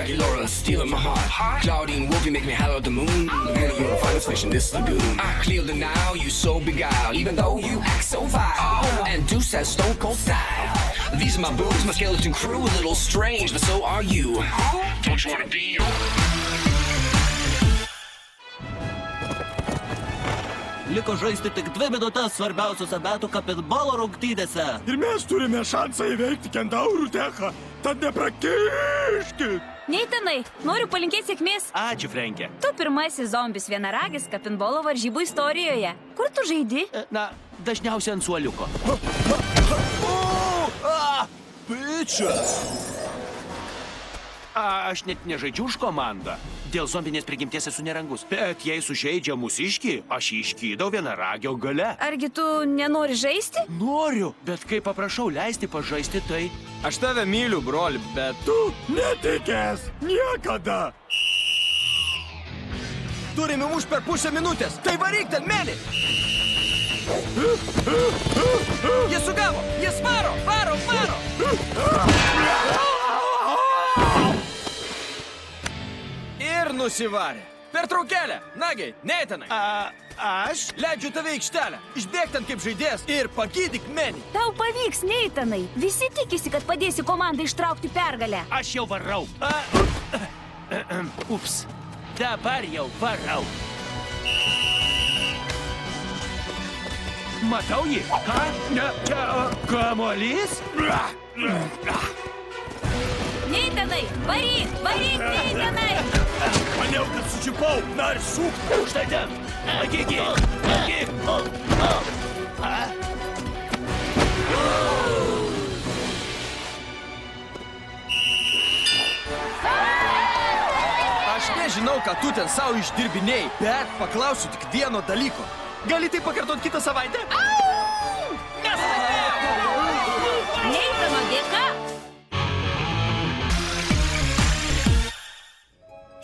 Jackie Laura stealing my heart. Claudine Wolfie make me holler at the moon. Girl, you're the finest fish in this lagoon. I clear the now, you so beguiled, even though you act so vile. And Deuce has stone cold style. These are my boobs, my skeleton crew, a little strange, but so are you. Don't you wanna be you? Liko žaisti tik 2 minutės svarbiausios abetų kapitbolo rungtynėse. Ir mes turime šansą įveikti kentaurų techą, tad neprakiškit. Neitanai, noriu palinkėti sėkmės. Ačiū, Frenkė. Tu pirmasis zombis vienaragis kapitbolo varžybų istorijoje. Kur tu žaidi? Na, dažniausiai ant suoliuko. Bičias! Aš net nežaidžiu už komandą. Dėl zombinės prigimties esu nerangus. Bet jei sužeidžia mūsiškį, aš jį iškydau vienaragio gale. Argi tu nenori žaisti? Noriu, bet kai paprašau leisti pažaisti, tai... Aš tave myliu, broli, bet tu netikės niekada. Turime už per pusę minutės. Tai varyk ten, Meli! Jis sugavo! Jis varo! Varo! Ir nusivarė. Pertraukėlė. Nagi, Neitanai. Aš leidžiu tave aikštelę. Išbėk ten kaip žaidėjas ir pagydyk Menį. Tau pavyks, Neitanai. Visi tikisi, kad padėsi komandai ištraukti pergalę. Aš jau varau. Ups. Dabar jau varau. Matau jį. Ką? Ne, čia kamuolys? Neitanai, varyk, Neitanai! Maniau, kad sučiupau. Na ir šūk. Štai ten. Laikyk jį. Aš nežinau, ką tu ten savo išdirbinėjai, bet paklausiu tik vieno dalyko. Gali tai pakartot kitą savaitę? Neitano dėka!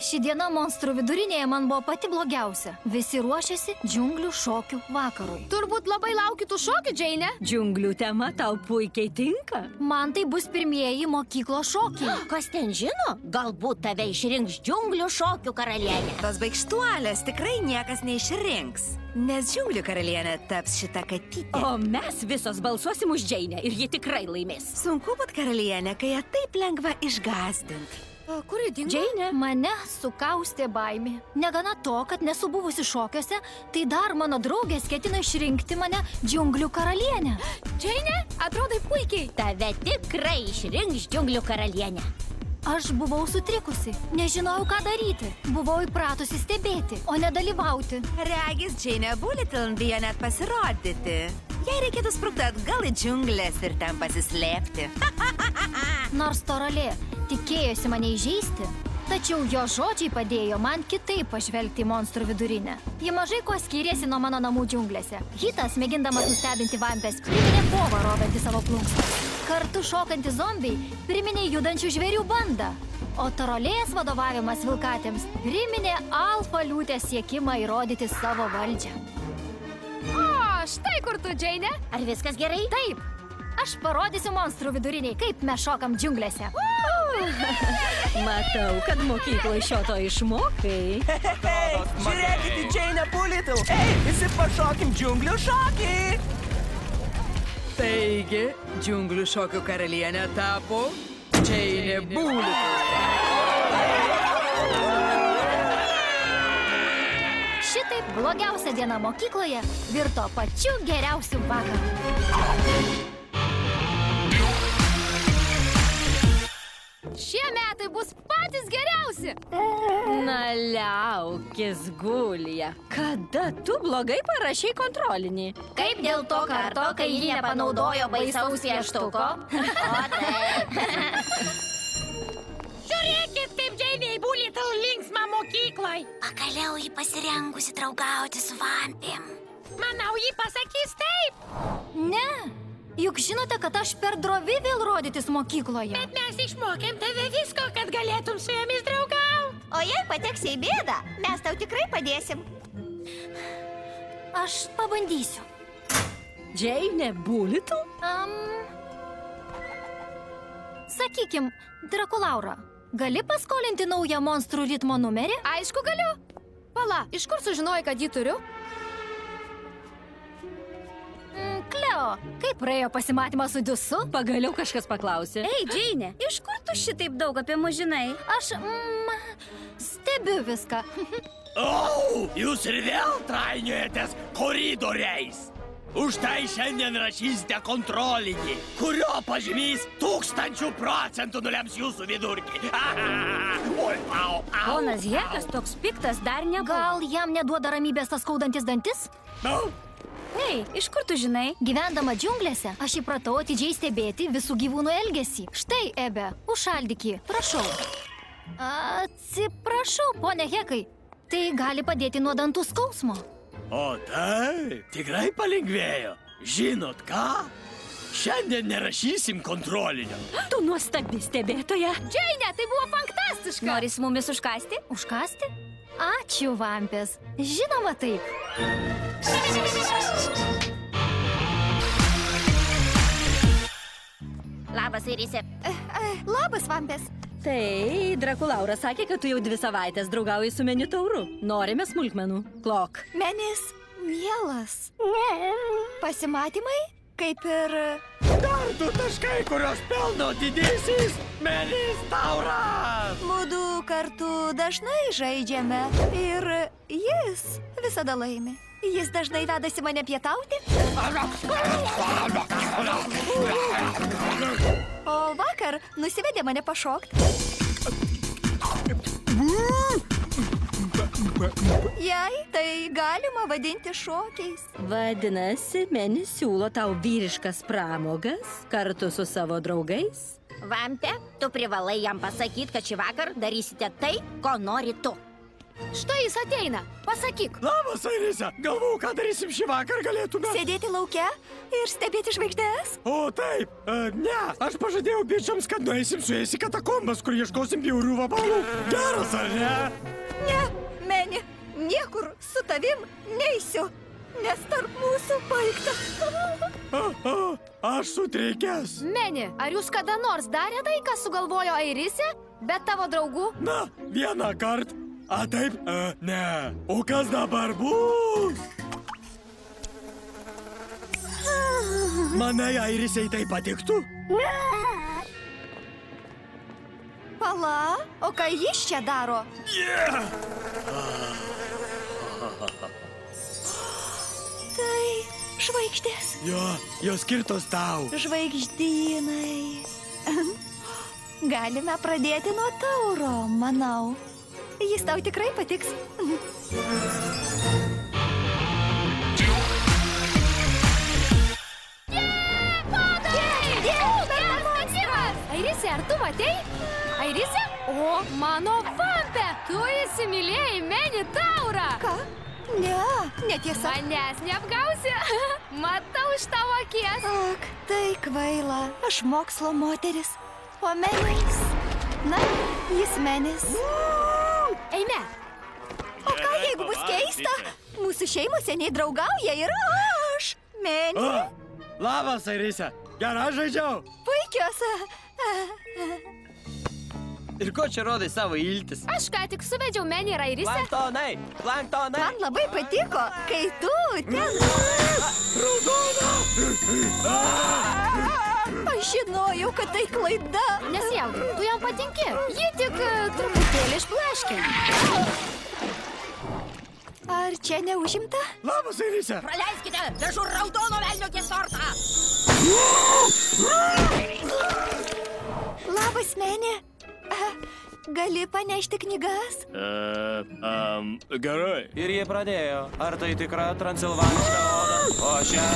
Ši diena monstrų vidurinėje man buvo pati blogiausia. Visi ruošiasi džiunglių šokių vakarui. Turbūt labai lauki tų šokių, Džeine? Džiunglių tema tau puikiai tinka. Man tai bus pirmieji mokyklos šokiai. Kas ten žino? Galbūt tave išrinks džiunglių šokių karalienė. Tos baikštuolės tikrai niekas neišrinks, nes džiunglių karalienė taps šita katytė. O mes visos balsuosim už Džeinę ir ji tikrai laimės. Sunku būt karalienė, kai ją taip lengva išgąsdint. Kur ji dingo? Džeinė? Mane sukaustė baimė. Negana to, kad nesu buvusi šokiuose, tai dar mano draugės ketina išrinkti mane džiunglių karalienę. Džeine, atrodai puikiai. Tave tikrai išrinks džiunglių karalienė. Aš buvau sutrikusi, nežinojau, ką daryti. Buvau įpratusi stebėti, o ne dalyvauti. Regis Džeinė Bulletin bijo net pasirodyti. Jei reikėtų sprukti atgal į džiunglės ir ten pasislėpti. Nors Torolė tikėjosi mane įžeisti, tačiau jo žodžiai padėjo man kitaip pažvelgti į monstrų vidurinę. Ji mažai kuo skyrėsi nuo mano namų džiunglėse. Hitas, mėgindamas nustebinti vampės, priminė povą rovantį savo plunksną. Kartu šokantys zombiai priminė judančių žvėrių bandą, o Torolės vadovavimas vilkatėms priminė alfa liūtės siekimą įrodyti savo valdžią. O, štai kur tu, Džeine? Ar viskas gerai? Taip, aš parodysiu monstrų viduriniai, kaip mes šokam džiunglėse. Matau, kad mokykloje šio to išmokai. Žiūrėkit į Džeinę Bulletin. Visi pašokim džiunglių šokį. Taigi, džiunglių šokių karalienė tapo Džeinė Bulletin. Šitaip blogiausia diena mokykloje virto pačiu geriausiu vakaru. Šie metai bus patys geriausi. Na, liaukis, Gulija. Kada tu blogai parašei kontrolinį? Kaip dėl to karto, kai ji nepanaudojo baisaus pieštuko? O taip. Žiūrėkit, kaip Džeinė Bulletin linksma mokykloj. Pagaliau ji pasirengusi draugauti su vampėm. Manau, ji pasakys taip. Ne, juk žinote, kad aš per drovi vėl rodytis mokykloje. Bet mes išmokėm tave visko, kad galėtum su jomis draugauti. O jei pateksi į bėdą, mes tau tikrai padėsim. Aš pabandysiu. Džeinė Bulletin? Sakykim, Drakulaura, gali paskolinti naują monstrų ritmo numerį? Aišku, galiu. Pala, iš kur sužinojai, kad jį turiu? Kleo, kaip praėjo pasimatymas su Diusu? Pagaliau kažkas paklausė. Ei, Džeinė, iš kur tu šitaip daug apie mus žinai? Aš stebiu viską. Jūs ir vėl trainiojatės koridoriais. Už tai šiandien rašysite kontrolinį, kurio pažymys 1000% nulems jūsų vidurkį. Ponas Hekas toks piktas dar nebuvo. Gal jam neduoda ramybės tas skaudantis dantis? Ei, iš kur tu žinai? Gyvendama džiunglėse, aš įpratau atidžiai stebėti visų gyvūnų elgesį. Štai, Ebe, užšaldyk jį, prašau. Atsiprašau, ponia Hekai, tai gali padėti nuo dantų skausmo. O taip, tikrai palengvėjo. Žinot ką? Šiandien nerašysim kontrolinio. Tu nuostabi stebėtoja. Džeinė, tai buvo fantastiška. Nori su mumis užkasti? Užkasti? Ačiū, vampės. Žinoma taip. Labas, Irise. Labas, vampės. Tai Drakulaura sakė, kad tu jau 2 savaitės draugauji su Meniu tauru. Norime smulkmenų. Klok. Menis mielas. Pasimatymai, kaip ir... Dar 2 taškai, kurios pelno didysis Menis tauras. Mudu kartu dažnai žaidžiame ir jis visada laimi. Jis dažnai vedasi mane pietauti. O vakar nusivedė mane pašokti. Jei tai galima vadinti šokiais. Vadinasi, Menis siūlo tau vyriškas pramogas kartu su savo draugais? Vampe, tu privalai jam pasakyti, kad šį vakar darysite tai, ko nori tu. Štai jis ateina. Pasakyk. Labas, Irise. Galvau, ką darysim šį vakar galėtume. Sėdėti lauke ir stebėti žvaigždės? O taip, ne. Aš pažadėjau bičiams, kad nueisim su jais į katakombas, kur ieškosim bjaurių vabalų. Geras, ar ne? Ne, Meni, niekur su tavim neisiu, nes tarp mūsų baigta. Aš sutrikęs. Meni, ar jūs kada nors darė tai, ką sugalvojo Irise, be tavo draugų? Na, vieną kartą. A taip? Ne. O kas dabar bus? Manai, Irisei tai patiktų? Pala, o ką jis čia daro? Tai žvaigždės. Jo, jos skirtos tau. Žvaigždynai. Galime pradėti nuo tauro, manau. Jis tau tikrai patiks. Airise, ar tu matei? Airise? O, mano vampė! Tu įsimylėjai Menį taurą! Ką? Ne, netiesa. Manęs neapgausi. Matau iš tavo akies. Ak, tai kvaila. Aš mokslo moteris. O Menis? Na, jis Menis. Eime. O ką, jeigu bus keista? Mūsų šeimos seniai draugauja ir aš, Meni. Labas, Irise. Gerai žaidžiau. Puikios. Ir ko čia rodai savo iltis? Aš ką tik suvedžiau Menį ir Irisę. Planktonai. Man labai patiko, kai tu ten... Raudona! Aš žinojau, kad tai klaida. Nesijaudink, tu jam patinki. Ji tik truputėlį išblaškė. Ar čia neužimta? Labas, Irise. Praleiskite, vežu raudono velnio tiesortą. Labas, Meni. Gali panešti knygas? Gerai. Ir jie pradėjo. Ar tai tikra transilvaniška oda? O šią...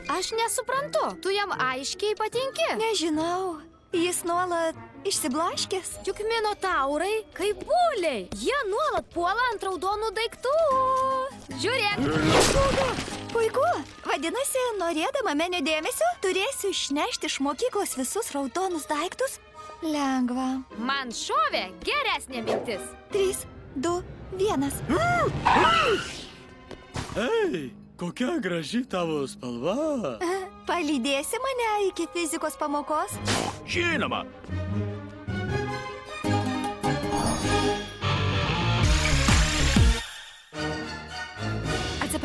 Aš nesuprantu. Tu jam aiškiai patinki? Nežinau. Jis nuolat išsiblaškęs. Juk minotaurai kaip buliai. Jie nuolat puola ant raudonų daiktų. Žiūrėk. Puiku. Vadinasi, norėdama Menio dėmesio, turėsiu išnešti iš mokyklos visus raudonus daiktus? Lengva. Man šovė geresnė mintis. 3, 2, 1. Ei, kokia graži tavo spalva. Palydėsi mane iki fizikos pamokos? Žinoma.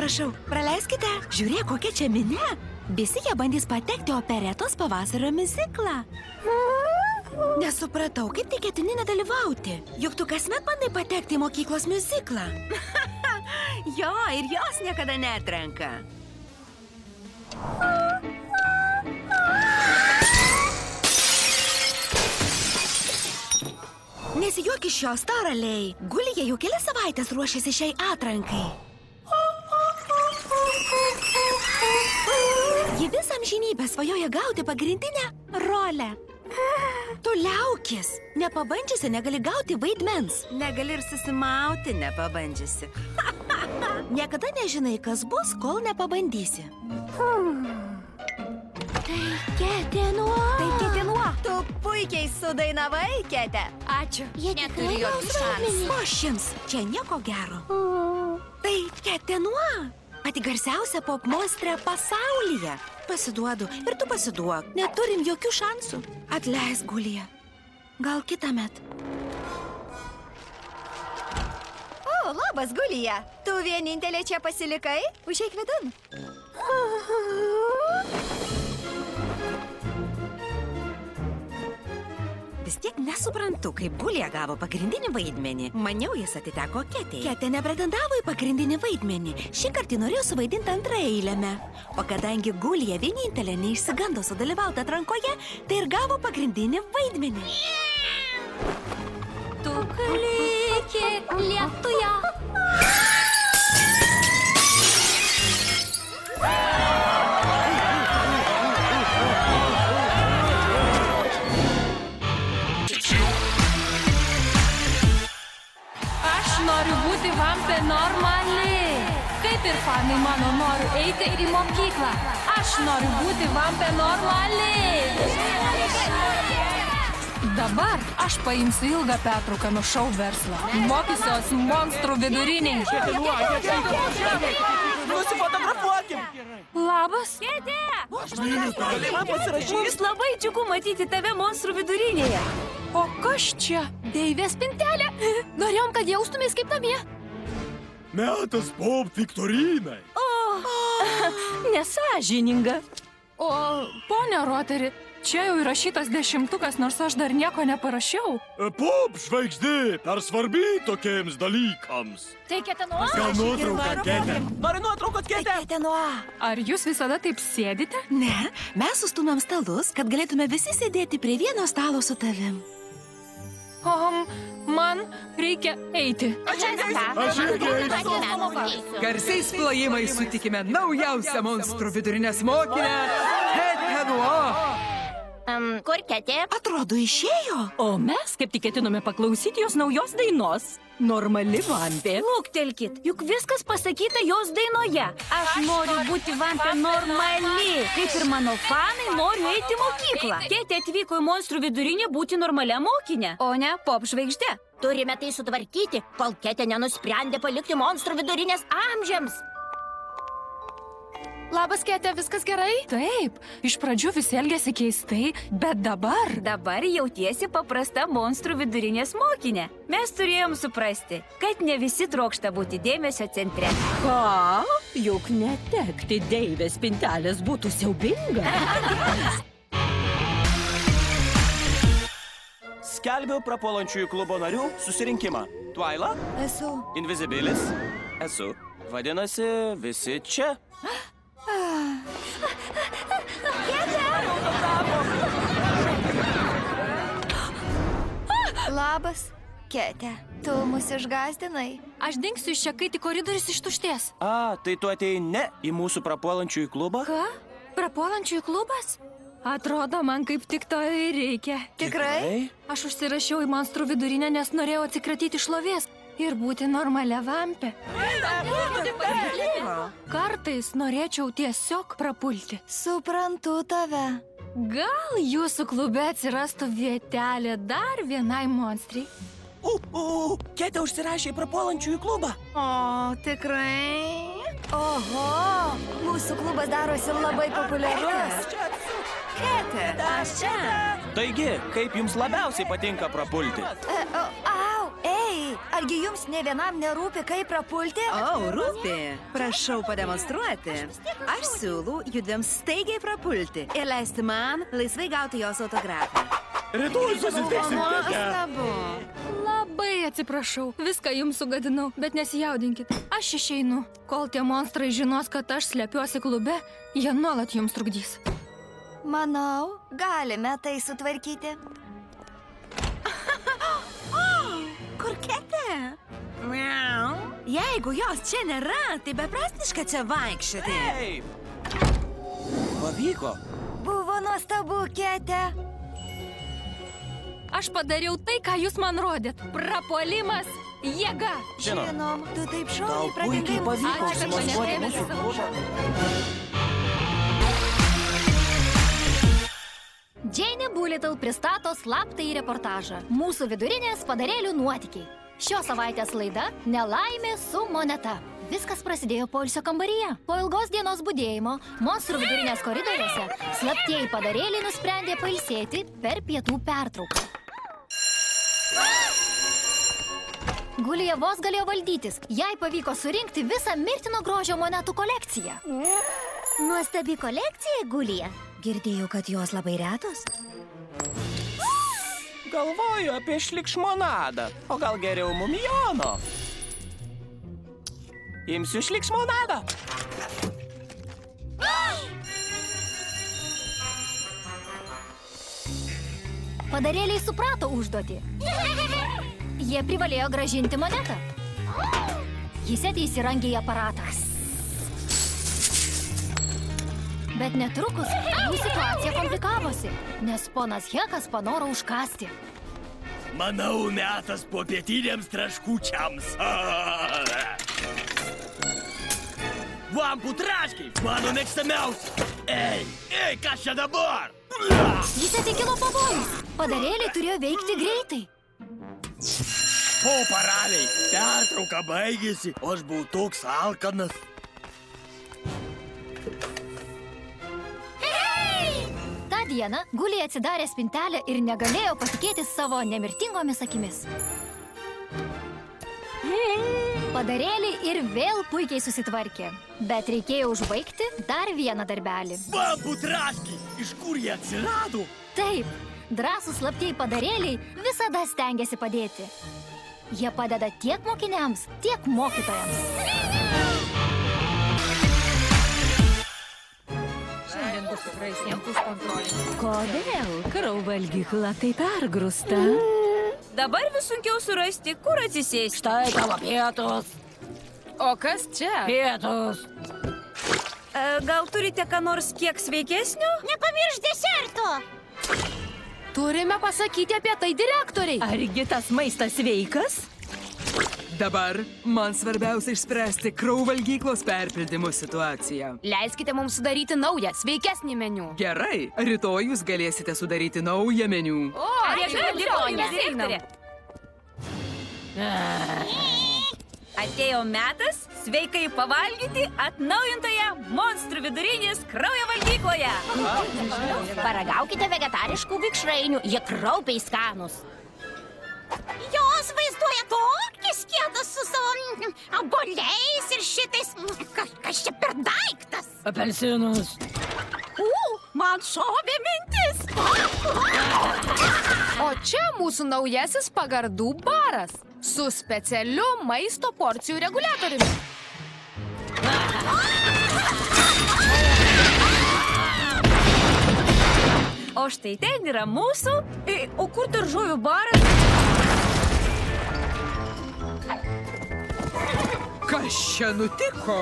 prašau, praleiskite. Žiūrėk, kokia čia minia. Visi jie bandys patekti operetos pavasario miuziklą. Nesupratau, kaip tai ketini nedalyvauti. Juk tu kasmet bandai patekti į mokyklos miuziklą. Jo, ir jos niekada netrenka. Nesijuok iš šios, Toraliai. Gulija jau kelias savaitės ruošiasi šiai atrankai. Ji visą amžinybę svajoja gauti pagrindinę rolę. Tu liaukis. Nepabandžiusi negali gauti vaidmens. Negali ir susimauti, nepabandžiusi. Niekada nežinai, kas bus, kol nepabandysi. Tai Ketenuo. Tu puikiai sudainavai, Kete. Ačiū. Jie neturi jokių šansų. Pošims, čia nieko gero. Tai Ketenuo. Pati garsiausia popmonstrė pasaulyje. Pasiduodu ir tu pasiduok. Neturim jokių šansų. Atleisk, Gulija. Gal kitąmet. O, labas, Gulija. Tu vienintelė čia pasilikai? Užeik vidun. Vis tiek nesuprantu, kaip Gulija gavo pagrindinį vaidmenį. Maniau, jis atiteko Ketei. Ketė nepretendavo į pagrindinį vaidmenį. Šį kartą norėjo suvaidinti antraeilėme. O kadangi Gulija vienintelė neišsigando sudalyvauti atrankoje, tai ir gavo pagrindinį vaidmenį. Tu kliki lietuje. Noriu būti vampė normali. Kaip ir fanai mano noriu eiti į mokyklą. Aš noriu būti vampė normali. Dabar aš paimsiu ilgą pertrauką nuo šou verslo. Mokysiuos monstrų viduriniai. Nusifotografuokim. Labas. Kete! Mums labai džiugu matyti tave monstrų vidurinėje. O kas čia? Deivės spintelė. Norėjom, kad jaustumės kaip namie. Metas pop viktorinai. Nesąžininga. O, ponia Roteri, čia jau įrašytas 10-tukas, nors aš dar nieko neparašiau. Pop žvaigždė per svarbi tokiems dalykams. Tai Ketenuo? Gal nuotrauką, Kete? Nori nuotraukos, Kete? Ketenuo. Ar jūs visada taip sėdite? Ne, mes sustumėm stalus, kad galėtume visi sėdėti prie vieno stalo su tavim. Man reikia eiti. Aš irgi eisiu. Garsiais plojimais sutikime naujausią monstrų vidurinės mokinę Ketenuo. Kur Ketė? Atrodo, išėjo. O mes kaip tik ketinome paklausyti jos naujos dainos. Normali vampė. Luktelkit, juk viskas pasakyta jos dainoje. Aš noriu būti vampė normali. Kaip ir mano fanai, noriu eiti į mokyklą. Ketė atvyko į monstrų vidurinę būti normalia mokinė, o ne pop žvaigždė. Turime tai sutvarkyti, kol Ketė nenusprendė palikti monstrų vidurinės amžiams. Labas, Kete, viskas gerai? Taip, iš pradžių visi elgėsi keistai, bet dabar... Dabar jautiesi paprasta monstrų vidurinės mokinė. Mes turėjom suprasti, kad ne visi trokšta būti dėmesio centre. Ką? Juk netekti deivės spintelės būtų siaubinga. Skelbiu prapuolančiųjų klubo narių susirinkimą. Twaila? Esu. Invisibilis? Esu. Vadinasi, visi čia. Labas, Kete. Tu mus išgąsdinai. Aš dingsiu iš čia, kai tik koridorius ištuštės. Tai tu atėjai ne į mūsų prapuolančiųjų klubą? Ką? Prapuolančiųjų klubas? Atrodo, man kaip tik to ir reikia. Tikrai? Aš užsirašiau į monstrų vidurinę, nes norėjau atsikratyti šlovės ir būti normalia vampė. Kartais norėčiau tiesiog prapulti. Suprantu tave. Gal jūsų klube atsirastų vietelė dar vienai monstriai? Kete užsirašė į prapuolančiųjų klubą. O, tikrai? Oho, mūsų klubas darosi labai populiarus. Kete, aš čia. Taigi, kaip jums labiausiai patinka prapulti? Au, ei, Argi jums ne vienam nerūpi, kaip prapulti? O, rūpi. Prašau pademonstruoti. Aš siūlau judėms staigiai prapulti ir leisti man laisvai gauti jos autografą. Rytoj susitiksim, Nuostabu. Labai atsiprašau, viską jums sugadinau, bet nesijaudinkit. Aš išeinu. Kol tie monstrai žinos, kad aš slepiuosi klube, jie nuolat jums trukdys. Manau, galime tai sutvarkyti. Kur Ketė? Jeigu jos čia nėra, tai beprasmiška čia vaikščioti. Pavyko. Buvo nuostabu, Ketė. Aš padariau tai, ką jūs man rodėt. Prapuolimas, jėga. Žinom, tu taip šauniai Tau puikiai pavyko Ačiū, kad mane sumontuoti ėmėsi mūsų savo klubą. Džeinė Bulitl pristato slaptąjį reportažą. Mūsų vidurinės padarėlių nuotykiai. Šios savaitės laida Nelaimė su moneta. Viskas prasidėjo poilsio kambaryje. Po ilgos dienos budėjimo, monstrų vidurinės koridoriuose, slaptieji padarėliai nusprendė pailsėti per pietų pertrauką. Gulija vos galėjo valdytis. Jai pavyko surinkti visą mirtino grožio monetų kolekciją. Nuostabi kolekcija, Gulija. Girdėjau, kad jos labai retos. Galvoju apie šlikšmonadą, o gal geriau mumijono. Imsiu šlikšmonadą. Padarėliai suprato užduotį. Jie privalėjo grąžinti monetą. Jis įsirangė į aparatą. Bet netrukus jų situacija komplikavosi, nes ponas Hekas panoro užkąsti. Manau, metas popietiniams traškučiams. Vampų traškiai, mano mėgstamiausi. Ei, kas čia dabar? Jis atikilo pavojus. Padarėliai turėjo veikti greitai. O, paraliai, pertrauka baigėsi, o aš buvau toks alkanas. Ta diena Gulija atsidarė spintelę ir negalėjo patikėti savo nemirtingomis akimis. Padarėliai ir vėl puikiai susitvarkė, bet reikėjo užbaigti dar vieną darbelį. Vampų traškiai, iš kur jie atsirado? Taip, drąsūs slaptieji padarėliai visada stengiasi padėti. Jie padeda tiek mokiniams, tiek mokytojams. Šiandien bus tikrai sunkus kontrolė. Kodėl krauvalgykla taip pergrūsta? Dabar vis sunkiau surasti, kur atsisėsti. Štai tavo pietus. O kas čia? Pietus. Gal turite ką nors kiek sveikesnio? Nepamirš deserto. Turime pasakyti apie tai direktoriai. Argi tas maistas sveikas? Dabar man svarbiausia išspręsti krauvalgyklos perpildymo situaciją. Leiskite mums sudaryti naują, sveikesnį meniu. Gerai, rytoj jūs galėsite sudaryti naują meniu. O, Direktorė. Atėjo metas sveikai pavalgyti atnaujintoje monstrų vidurinės kraujo valgykloje. Paragaukite vegetariškų vikšrainių, jie kraupiai skanus. Jos vaizduoja tokį skiedą su savo obuoliais ir šitais. Kas čia per daiktas? Apelsinus. Man šovė mintis. O čia mūsų naujasis pagardų baras su specialiu maisto porcijų reguliatoriumi. O štai ten yra mūsų. O kur daržovių baras? Kas čia nutiko?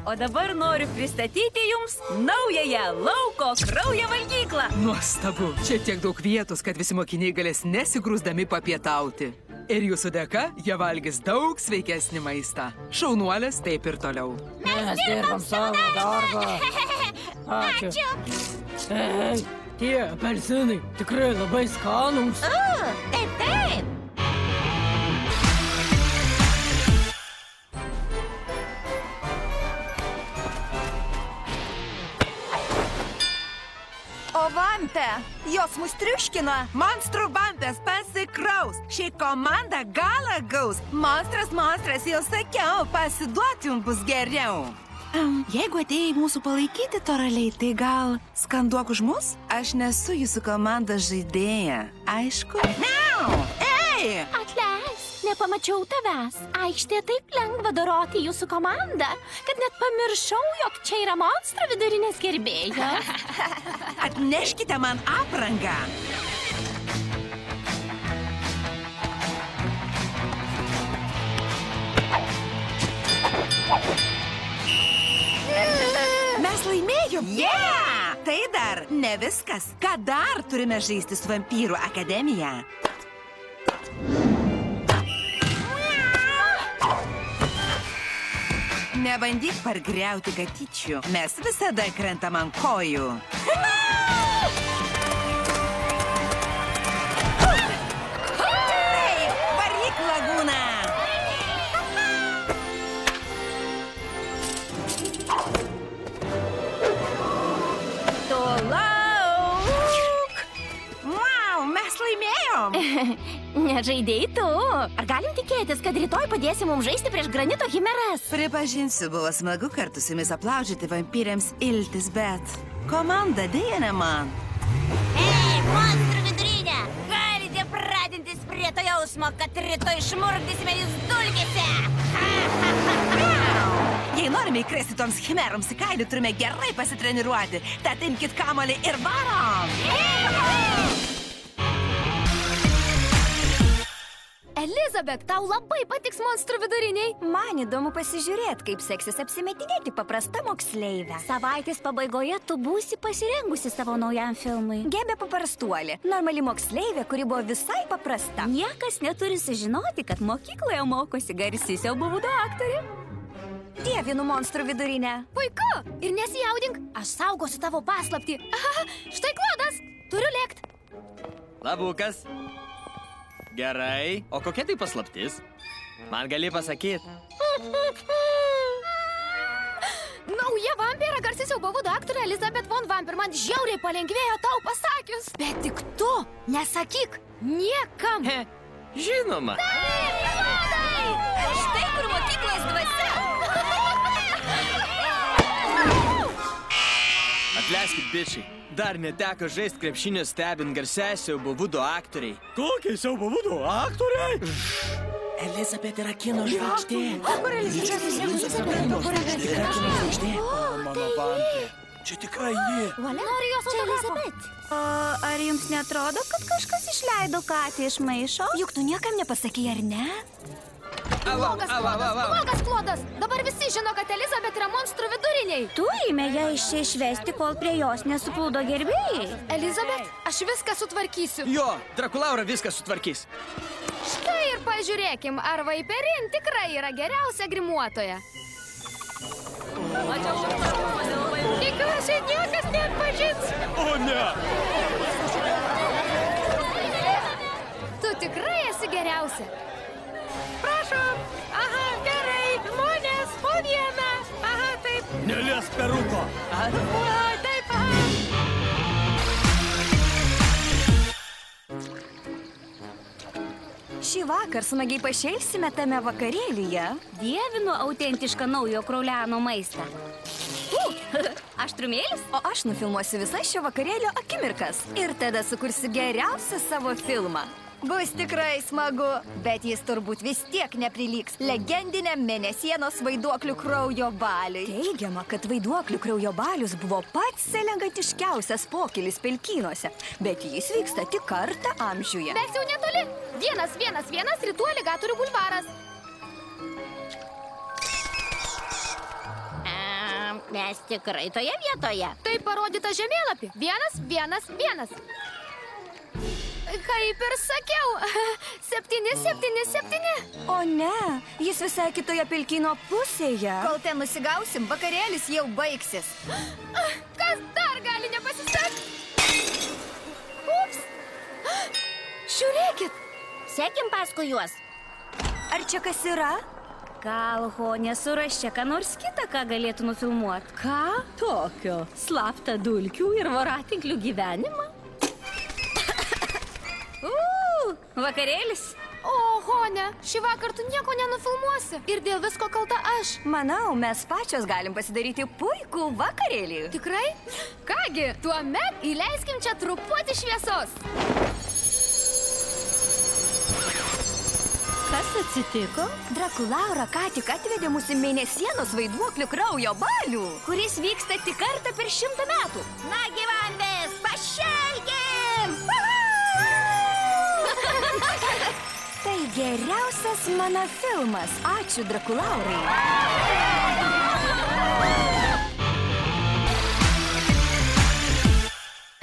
O dabar noriu pristatyti jums naująją lauko kraujo valgyklą. Nuostabu. Čia tiek daug vietos, kad visi mokiniai galės nesigrūsdami papietauti. Ir jūsų dėka jie valgys daug sveikesnį maistą. Šaunuolės taip ir toliau. Mes dirbam savo darbą. Ačiū. Ei, tie apelsinai tikrai labai skanūs. Taip, taip. O vampė Vampe. Jos mus triuškina. Monstrų vampės pasikraus. Ši komanda galą gaus. Monstras, jau sakiau, pasiduoti jums bus geriau. Jeigu atėjai mūsų palaikyti, Toraliai, tai gal skanduok už mus? Aš nesu jūsų komandos žaidėja. Aišku? Ei! Atleisk, nepamačiau tavęs. Aikštė taip lengva doroti jūsų komandą, kad net pamiršau, jog čia yra monstro vidurinės gerbėjos. Atneškite man aprangą. Mes laimėjom! Yeah! Tai dar ne viskas. Ką dar turime žaisti su vampyrų akademija? Nebandyk pargriauti katyčių. Mes visada krentam ant kojų. Taip, varyk lagūną! Nežaidėjai tu. Ar galim tikėtis, kad rytoj padėsi mums žaisti prieš granito chimeras? Pripažinsiu, buvo smagu kartu su jumis aplaužyti vampyrėms iltis, bet komanda dėja ne man. Ei, monstrų vidurinė! Galite pratintis prie to jausmo, kad rytoj šmurgdysime jūs dulkėse! Jei norime įkrėsti toms chimeroms į kailį, turime gerai pasitreniruoti. Tad imkit kamuolį ir varom! Elizabet, tau labai patiks monstrų viduriniai. Man įdomu pasižiūrėti, kaip seksis apsimetinėti paprastą moksleivę. Savaitės pabaigoje tu būsi pasirengusi savo naujam filmui. Gebė paprastuolė. Normali moksleivė, kuri buvo visai paprasta. Niekas neturi sužinoti, kad mokykloje mokosi garsi siaubo vaidmenų aktorė. Dievinu monstrų vidurinę. Puiku! Ir nesijaudink, aš saugosiu tavo paslaptį. Aha, štai Klodas, turiu lėkt. Labukas. Gerai, o kokia tai paslaptis? Man gali pasakyti. Nauja vampira garsi siaubo vaidmenų aktorė Elizabeth von Vampir man žiauriai palengvėjo tau pasakius. Bet tik tu nesakyk niekam. Žinoma. Štai kur mokyklos dvasia. Atleiskit, bičiai. Dar neteko žaisti krepšinio stebint garsiai siaubo vaidmenų aktoriai. Kokie siaubo vaidmenų aktoriai? Elizabet yra kino žvaigždė. Kur Elizabet? Mano vampė. Čia tikrai ji. Noriu jos autografo. Ar jums netrodo, kad kažkas išleido katę iš maišo? Juk tu niekam nepasakei, ar ne? Blogas Klodas. Dabar visi žino, kad Elizabet yra monstrų viduriniai. Turime ją išvesti, kol prie jos nesuplūdo gerbėjai. Elizabet, aš viską sutvarkysiu. Jo, Drakulaura viską sutvarkys. Štai ir pažiūrėkim, ar Vaiperin tikrai yra geriausia grimuotoja. Tikiuosi, niekas neatpažins. O ne! Tu tikrai esi geriausia. Prašom. Aha, gerai. Žmonės, po vieną. Aha, taip. Nelies peruko. Taip, aha. Šį vakar smagiai pašėlsime tame vakarėlyje. Dievinu autentišką naujo Krauleno maistą. Aštrumėlis, o aš nufilmuosiu visas šio vakarėlio akimirkas. Ir tada sukursiu geriausią savo filmą. Bus tikrai smagu, bet jis turbūt vis tiek neprilygs legendiniam mėnesienos vaiduoklių kraujo baliui. Teigiama, kad vaiduoklių kraujo balius buvo pats elegantiškiausias pokylis pelkynuose, bet jis vyksta tik kartą amžiuje. Mes jau netoli. 111 Rytų Aligatorių bulvaras. Mes tikrai toje vietoje. Tai parodyta žemėlapį. 111. Kaip ir sakiau, 777. O ne, jis visai kitoje pelkyno pusėje. Kol ten nusigausim, vakarėlis jau baigsis. Kas dar gali nepasisekti? Ups. Žiūrėkit. Sekim paskui juos. Ar čia kas yra? Gal Honė suras čia ką nors kitą, ką galėtų nufilmuoti? Ką tokio? Slaptą dulkių ir voratinklių gyvenimą? Vakarėlis? O, Hone, šį vakar tu nieko nenufilmuosi. Ir dėl visko kalta aš. Manau, mes pačios galim pasidaryti puikų vakarėlį. Tikrai? Kągi, tuomet įleiskim čia truputį šviesos. Kas atsitiko? Drakulaura ką tik atvedė mūsų mėnesienos vaiduoklių kraujo balių, kuris vyksta tik kartą per 100 metų. Na, gyvambės, pašelkim! Tai geriausias mano filmas. Ačiū, Drakulaurai.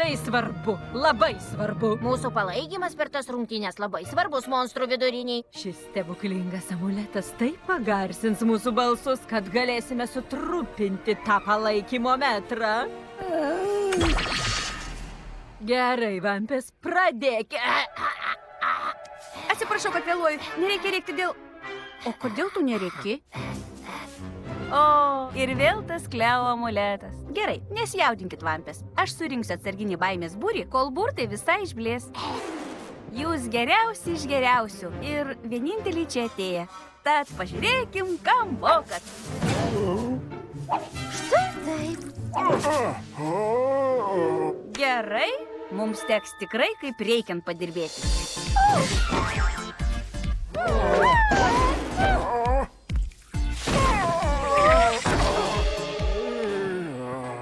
Tai svarbu, labai svarbu. Mūsų palaikymas per tas rungtynės labai svarbus monstrų viduriniai. Šis stebuklingas amuletas taip pagarsins mūsų balsus, kad galėsime sutrupinti tą palaikymo metrą. Gerai, vampės, pradėkime. Atsiprašau, kad vėluoju. Nereikia rėkti dėl... O kodėl tu nerėki? O, ir vėl tas Kleo amuletas. Gerai, nesijaudinkit, vampės. Aš surinksiu atsarginį baimės būrį, kol burtai visai išblės. Jūs geriausi iš geriausių ir vieninteliai čia atėję. Tad pažiūrėkim, kam mokat. Štai taip. Gerai, mums teks tikrai kaip reikiant padirbėti.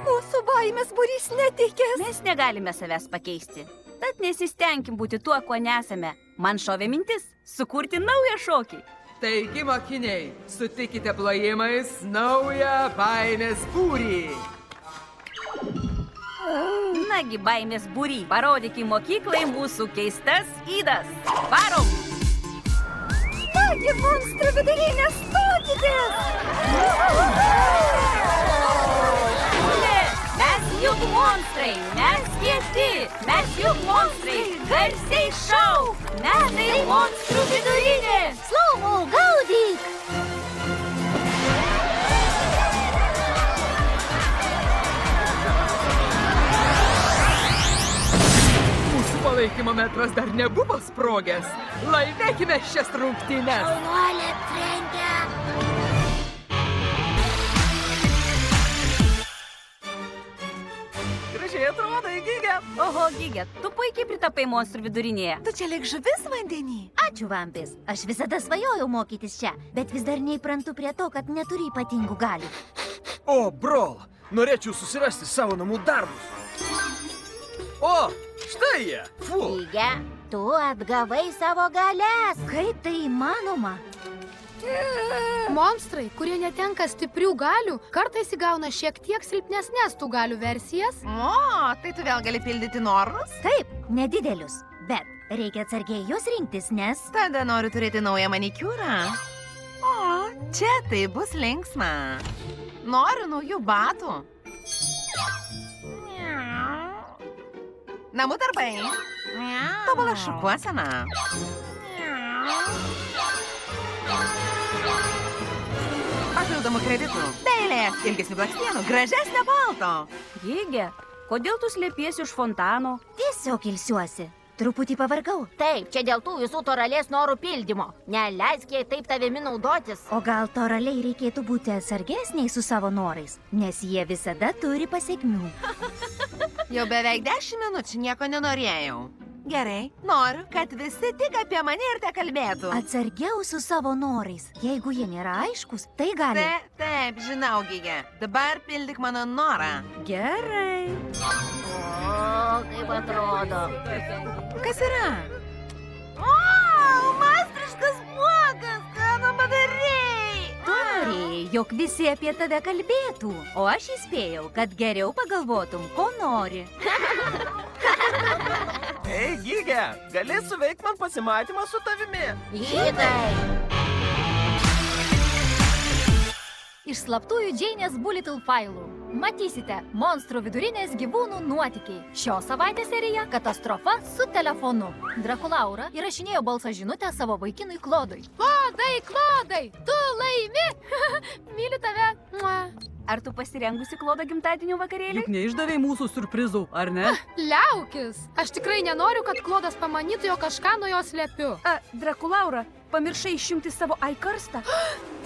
Mūsų baimės būrys netikės. Mes negalime savęs pakeisti. Tad nesistengim būti tuo, kuo nesame. Man šovė mintis sukurti naują šokį. Taigi, mokiniai, sutikite plojimais naują baimės būrį. Nagi, baimės būry, parodyk į mokyklai mūsų keistas ydas. Varom! Nagi, monstrų vidurinė, stokitės! Ne, mes juk monstrai, mes kieti, mes juk monstrai, garsiai šauk, metai monstrų vidurinė. Slaumo, gaudyk! Palaikymo metras dar nebuvo sprogęs. Laimėkime šias rungtynes. Jaunuolė trenkia. Gražiai atrodai, Gigė. Oho, Gigė, tu puikiai pritapai monstrų vidurinėje. Tu čia lyg žuvis vandenį. Ačiū, vampės. Aš visada svajojau mokytis čia, bet vis dar neįprantu prie to, kad neturi ypatingų galių. O, brol, norėčiau susirasti savo namų darbus. O, štai jie. Gigė, tu atgavai savo galias. Kaip tai įmanoma? Monstrai, kurie netenka stiprių galių, kartais įgauna šiek tiek silpnesnės tų galių versijas. O, tai tu vėl gali pildyti norus? Taip, nedidelius, bet reikia atsargiai juos rinktis, nes... Tada noriu turėti naują manikiūrą. O, čia tai bus linksma. Noriu naujų batų. Namų darbai. Tobula šukuosena. Papildomų kreditų. Dailės, ilgesnių blakstienų, gražesnio balto. Gigė, kodėl tu slėpiesi už fontano? Tiesiog ilsiuosi. Truputį pavargau. Taip, čia dėl tų visų Toralės norų pildymo. Neleisk jai taip tavimi naudotis. O gal Toraliai reikėtų būti atsargesniai su savo norais, nes jie visada turi pasekmių. Jau beveik 10 minučių nieko nenorėjau. Gerai, noriu, kad visi tik apie mane ir te kalbėtų. Atsargiau su savo norais. Jeigu jie nėra aiškus, tai gali... Taip, žinau, Gigė. Dabar pildyk mano norą. Gerai. O, kaip atrodo. Kas yra? O, mastriškas spuogas, ką tu padarei? Tu norėjai, jog visi apie tave kalbėtų, o aš įspėjau, kad geriau pagalvotum, ko nori. Ei, Gigė, gali suveikti man pasimatymą su tavimi? Gydai! Iš slaptųjų Džeinės Bulittle failų. Matysite monstrų vidurinės gyvūnų nuotykiai. Šios savaitės serija katastrofa su telefonu. Drakulaura įrašinėjo balso žinutę savo vaikinui Klodui. Klodai, Klodai, tu laimi! Myliu tave. ar tu pasirengusi Klodo gimtadienio vakarėlį? Juk neišdavė mūsų surprizų, ar ne? Liaukis! Aš tikrai nenoriu, kad Klodas pamanytų, jog kažką nuo jo slepiu. Drakulaura, pamiršai išjungti savo ikarstą?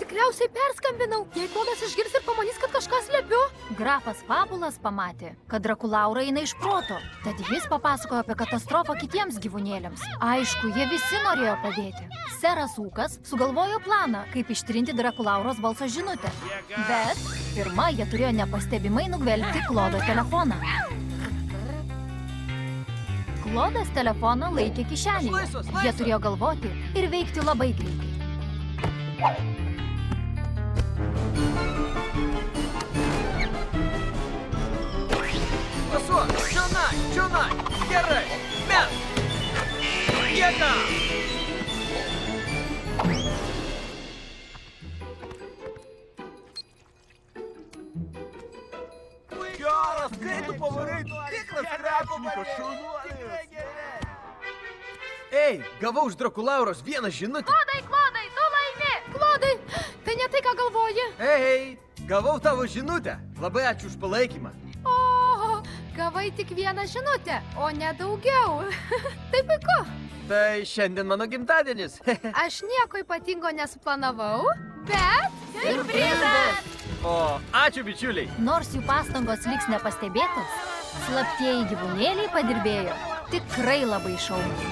Tikriausiai perskambinau. Jei Klodas išgirs ir pamanys, kad kažką slepiu. Grafas Fabulas pamatė, kad Drakulaura eina iš proto. Tad jis papasakojo apie katastrofą kitiems gyvūnėliams. Aišku, jie visi norėjo padėti. Seras Ūkas sugalvojo planą, kaip ištrinti Drakulauros balso žinutę. Bet pirma, jie turėjo nepastebimai nugvelbti Klodo telefoną. Klodas telefoną laikė kišenėje. Jie turėjo galvoti ir veikti labai greitai. Pasuok, čionai, gerai, mes. Jėga. Geras, kai tu pavarai, tikras krepšininkas, šaunuolis. Ei, gavau iš Drakulauros vieną žinutę. Klodai, tu laimi. Klodai, tai ne tai, ką galvoji. Ei, gavau tavo žinutę. Labai ačiū už palaikymą. O, gavai tik vieną žinutę, o ne daugiau. Tai puiku. Tai šiandien mano gimtadienis. Aš nieko ypatingo nesuplanavau, bet... Siurprizas! O, ačiū, bičiuliai. Nors jų pastangos liks nepastebėtos, slaptieji gyvūnėliai padirbėjo tikrai labai šauniai.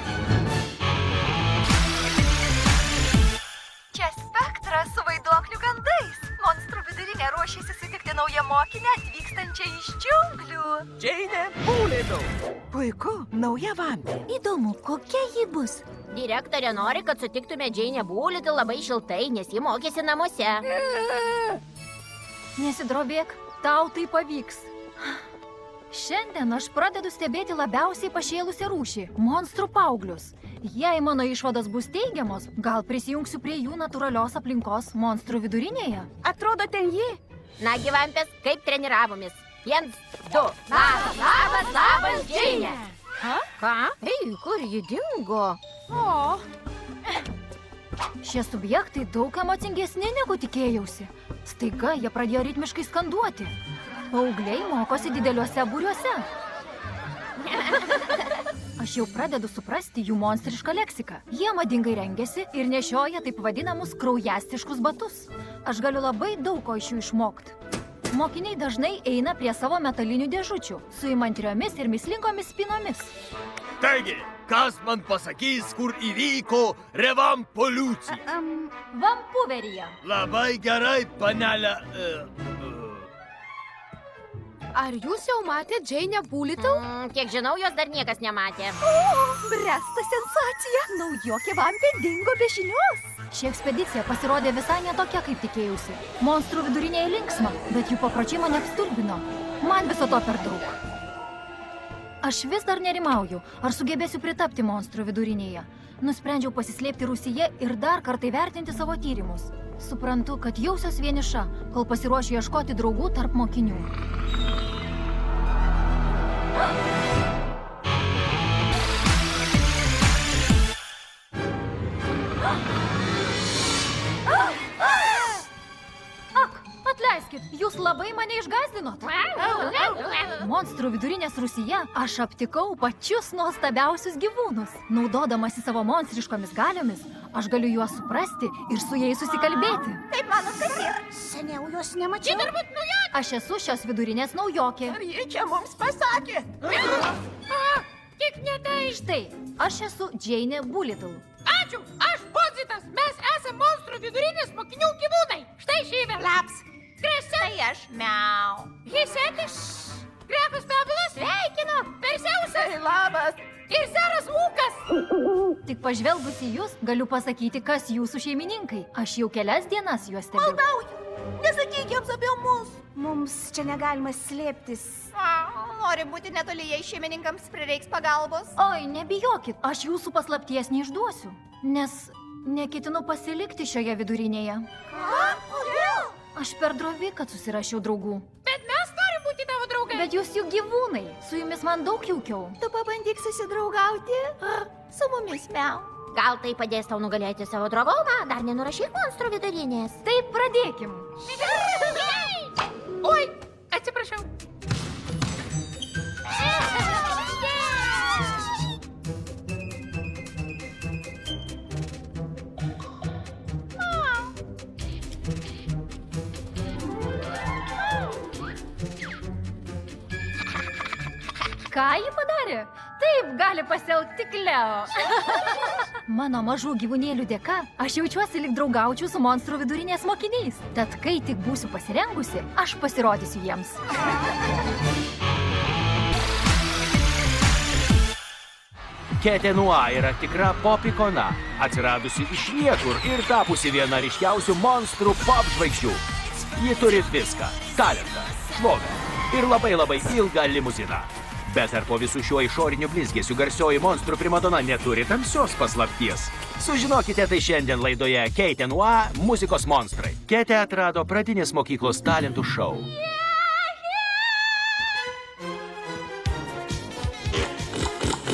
Čia Spektras su vaiduoklių gandais. Monstrų vidurinė ruošiasi sutikti naują mokinę atvykstančią iš džiunglių. Džeinė Bulidau. Puiku, nauja vampė. Įdomu, kokia ji bus. Direktorė nori, kad sutiktume Džeinę Bulidau labai šiltai, nes ji mokėsi namuose. Nesidrobėk, tau tai pavyks. Šiandien aš pradedu stebėti labiausiai pašėlusią rūšį – monstrų paauglius. Jei mano išvados bus teigiamos, gal prisijungsiu prie jų natūralios aplinkos monstrų vidurinėje. Atrodo, ten ji. Nagi, vampės, kaip treniravomis. 1, 2, labas, Džeinė. Ką? Ei, kur ji dingo? O. Šie subjektai daug emocingesni negu tikėjausi. Staiga jie pradėjo ritmiškai skanduoti. Paaugliai mokosi dideliuose būriuose. Aš jau pradedu suprasti jų monstrišką leksiką. Jie madingai rengiasi ir nešioja taip vadinamus kraujastiškus batus. Aš galiu labai daug ko iš jų išmokti. Mokiniai dažnai eina prie savo metalinių dėžučių su įmantriomis ir mislingomis spinomis. Taigi, kas man pasakys, kur įvyko revampoliucija? Vampuveryje. Labai gerai, panelė. Ar jūs jau matėte Džeinę Bulidau? Kiek žinau, jos dar niekas nematė. Bręsta sensacija. Naujokė vampė dingo be žinios. Ši ekspedicija pasirodė visai netokia, kaip tikėjausi. Monstrų vidurinėje linksma, bet jų papročiai mane apstulbino. Man viso to per daug. Aš vis dar nerimauju, ar sugebėsiu pritapti monstrų vidurinėje. Nusprendžiau pasislėpti rūsyje ir dar kartą įvertinti savo tyrimus. Suprantu, kad jausiuos vieniša, kol pasiruošiu ieškoti draugų tarp mokinių. Atleiskit, jūs labai mane išgąsdinot. Monstrų vidurinės rūsyje aš aptikau pačius nuostabiausius gyvūnus. Naudodamasi savo monstriškomis galiomis, aš galiu juos suprasti ir su jais susikalbėti. Taip manot, kad ir. Seniau jos nemačiau. Čia turbūt naujokė. Aš esu šios vidurinės naujokė. Ar jie čia mums pasakė? Tik ne tai. Štai, aš esu Džeinė Bulidau. Ačiū, aš Pozitas. Mes esame monstrų vidurinės mokinių gyvūnai. Štai šyvė. Laps. Kresa. Tai aš miau. Hisetis. Grafas Fabulas. Sveikinu. Perseusas. Labas. Ir Seras Ūkas. Tik pažvelgus į jūs, galiu pasakyti, kas jūsų šeimininkai. Aš jau kelias dienas juos stebiu. Maldauju. Nesakyk jiems apie mus. Mums čia negalima slėptis. Nori būti netoli, jei šeimininkams prireiks pagalbos? Oi, nebijokit, aš jūsų paslapties neišduosiu. Nes neketinu pasilikti šioje vidurinėje. Ką? Kodėl? Aš per drovi, kad susirašiau draugų. Bet mes norim būti tavo draugai. Bet jūs juk gyvūnai. Su jumis man daug jaukiau. Tu pabandyk susidraugauti. Su mumis miau. Gal tai padės tau nugalėti savo dragomą? Dar nenurašyk monstrų vidurinės. Taip, pradėkim. prašiau. Ką ji padarė? Taip gali pasielgti tik Leo. Mano mažų gyvūnėlių dėka aš jaučiuosi lyg draugaučiau su monstrų vidurinės mokiniais. Tad kai tik būsiu pasirengusi, aš pasirodysiu jiems. Ketė Nua yra tikra pop ikona, atsiradusi iš niekur ir tapusi viena ryškiausių monstrų pop žvaigždžių. Ji turi viską – talentą, šlovę ir labai ilgą limuziną. Bet ar po visų šiuo išoriniu blizgėsiu garsioji monstrų primadona neturi tamsios paslapties? Sužinokite tai šiandien laidoje Ketė Nua – muzikos monstrai. Ketė atrado pradinės mokyklos talentų šou.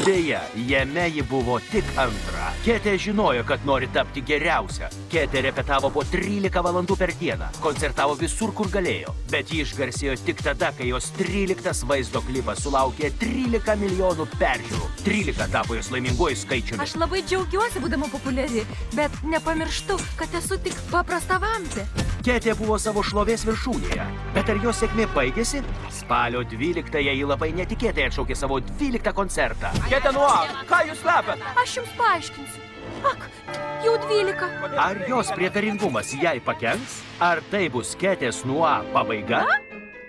Deja, jame ji buvo tik antra. Ketė žinojo, kad nori tapti geriausia. Ketė repetavo po 13 valandų per dieną. Koncertavo visur, kur galėjo. Bet ji išgarsėjo tik tada, kai jos 13 vaizdo klipas sulaukė 13 milijonų peržiūrų. 13 tapo jos laiminguoju skaičiumi. Aš labai džiaugiuosi, būdama populiari, bet nepamirštu, kad esu tik paprasta vampė. Ketė buvo savo šlovės viršūnėje. Bet ar jos sėkmė baigėsi? Spalio 12-ąją ji labai netikėtai atšaukė savo 12 koncertą. Ketė Nua, ką jūs slepiat? Aš jums paaiškinsiu. Ak, jau 12. Ar jos prietaringumas jai pakenks? Ar tai bus Ketės Nua pabaiga?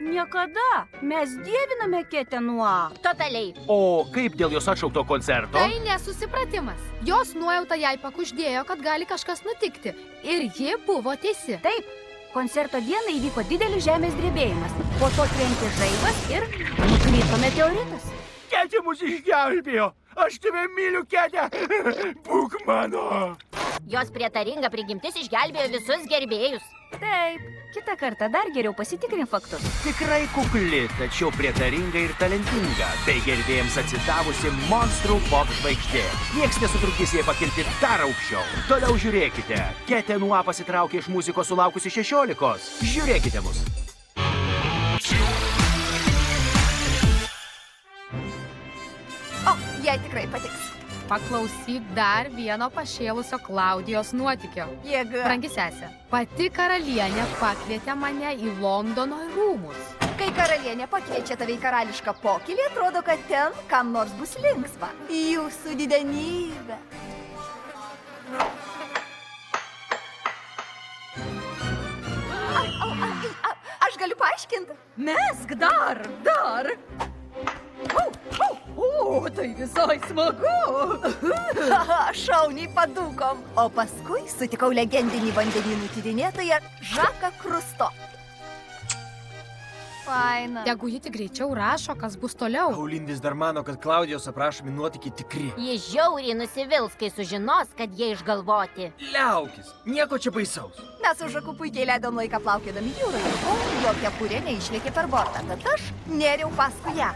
Niekada. Mes dieviname Ketę Nua. Totaliai. O kaip dėl jos atšaukto koncerto? Tai nesusipratimas. Jos nuojauta jai pakuždėjo, kad gali kažkas nutikti. Ir ji buvo teisi. Taip. Koncerto dieną įvyko didelis žemės drebėjimas. Po to trenkė žaibas ir nukrito meteoritas. Ketė mus išgelbėjo. Aš tave myliu, Ketė. Būk mano. Jos prietaringa prigimtis išgelbėjo visus gerbėjus. Taip, kitą kartą dar geriau pasitikrink faktus. Tikrai kukli, tačiau prietaringa ir talentinga. Bei gerbėjams atsidavusi monstrų pop žvaigždė. Nieks nesutrukdys jai pakilti dar aukščiau. Toliau žiūrėkite. Ketė Nua pasitraukė iš muzikos sulaukusi 16. Žiūrėkite mus. O, jai tikrai patiks. Paklausyk dar vieno pašėlusio Klaudijos nuotykio. Jėga. Brangi sesė, pati karalienė pakvietė mane į Londono rūmus. Kai karalienė pakviečia tave į karališką pokylį, atrodo, kad ten kam nors bus linksma. Jūsų didenybė. Aš galiu paaiškinti. Mesk dar. Tai visai smagu. Šauniai padūkom. O paskui sutikau legendinį vandenynų tyrinėtoją Žaką Krusto. Faina. Tegu ji tik greičiau rašo, kas bus toliau. Paulin vis dar mano, kad Klaudijos aprašomi nuotykiai tikri. Jis žiauriai nusivils, kai sužinos, kad jie išgalvoti. Liaukis, nieko čia baisaus. Mes su Žaku puikiai leidom laiką plaukėdami jūroje, o jo kepurė neišlėkė per bortą, tad aš nėriau paskui ją.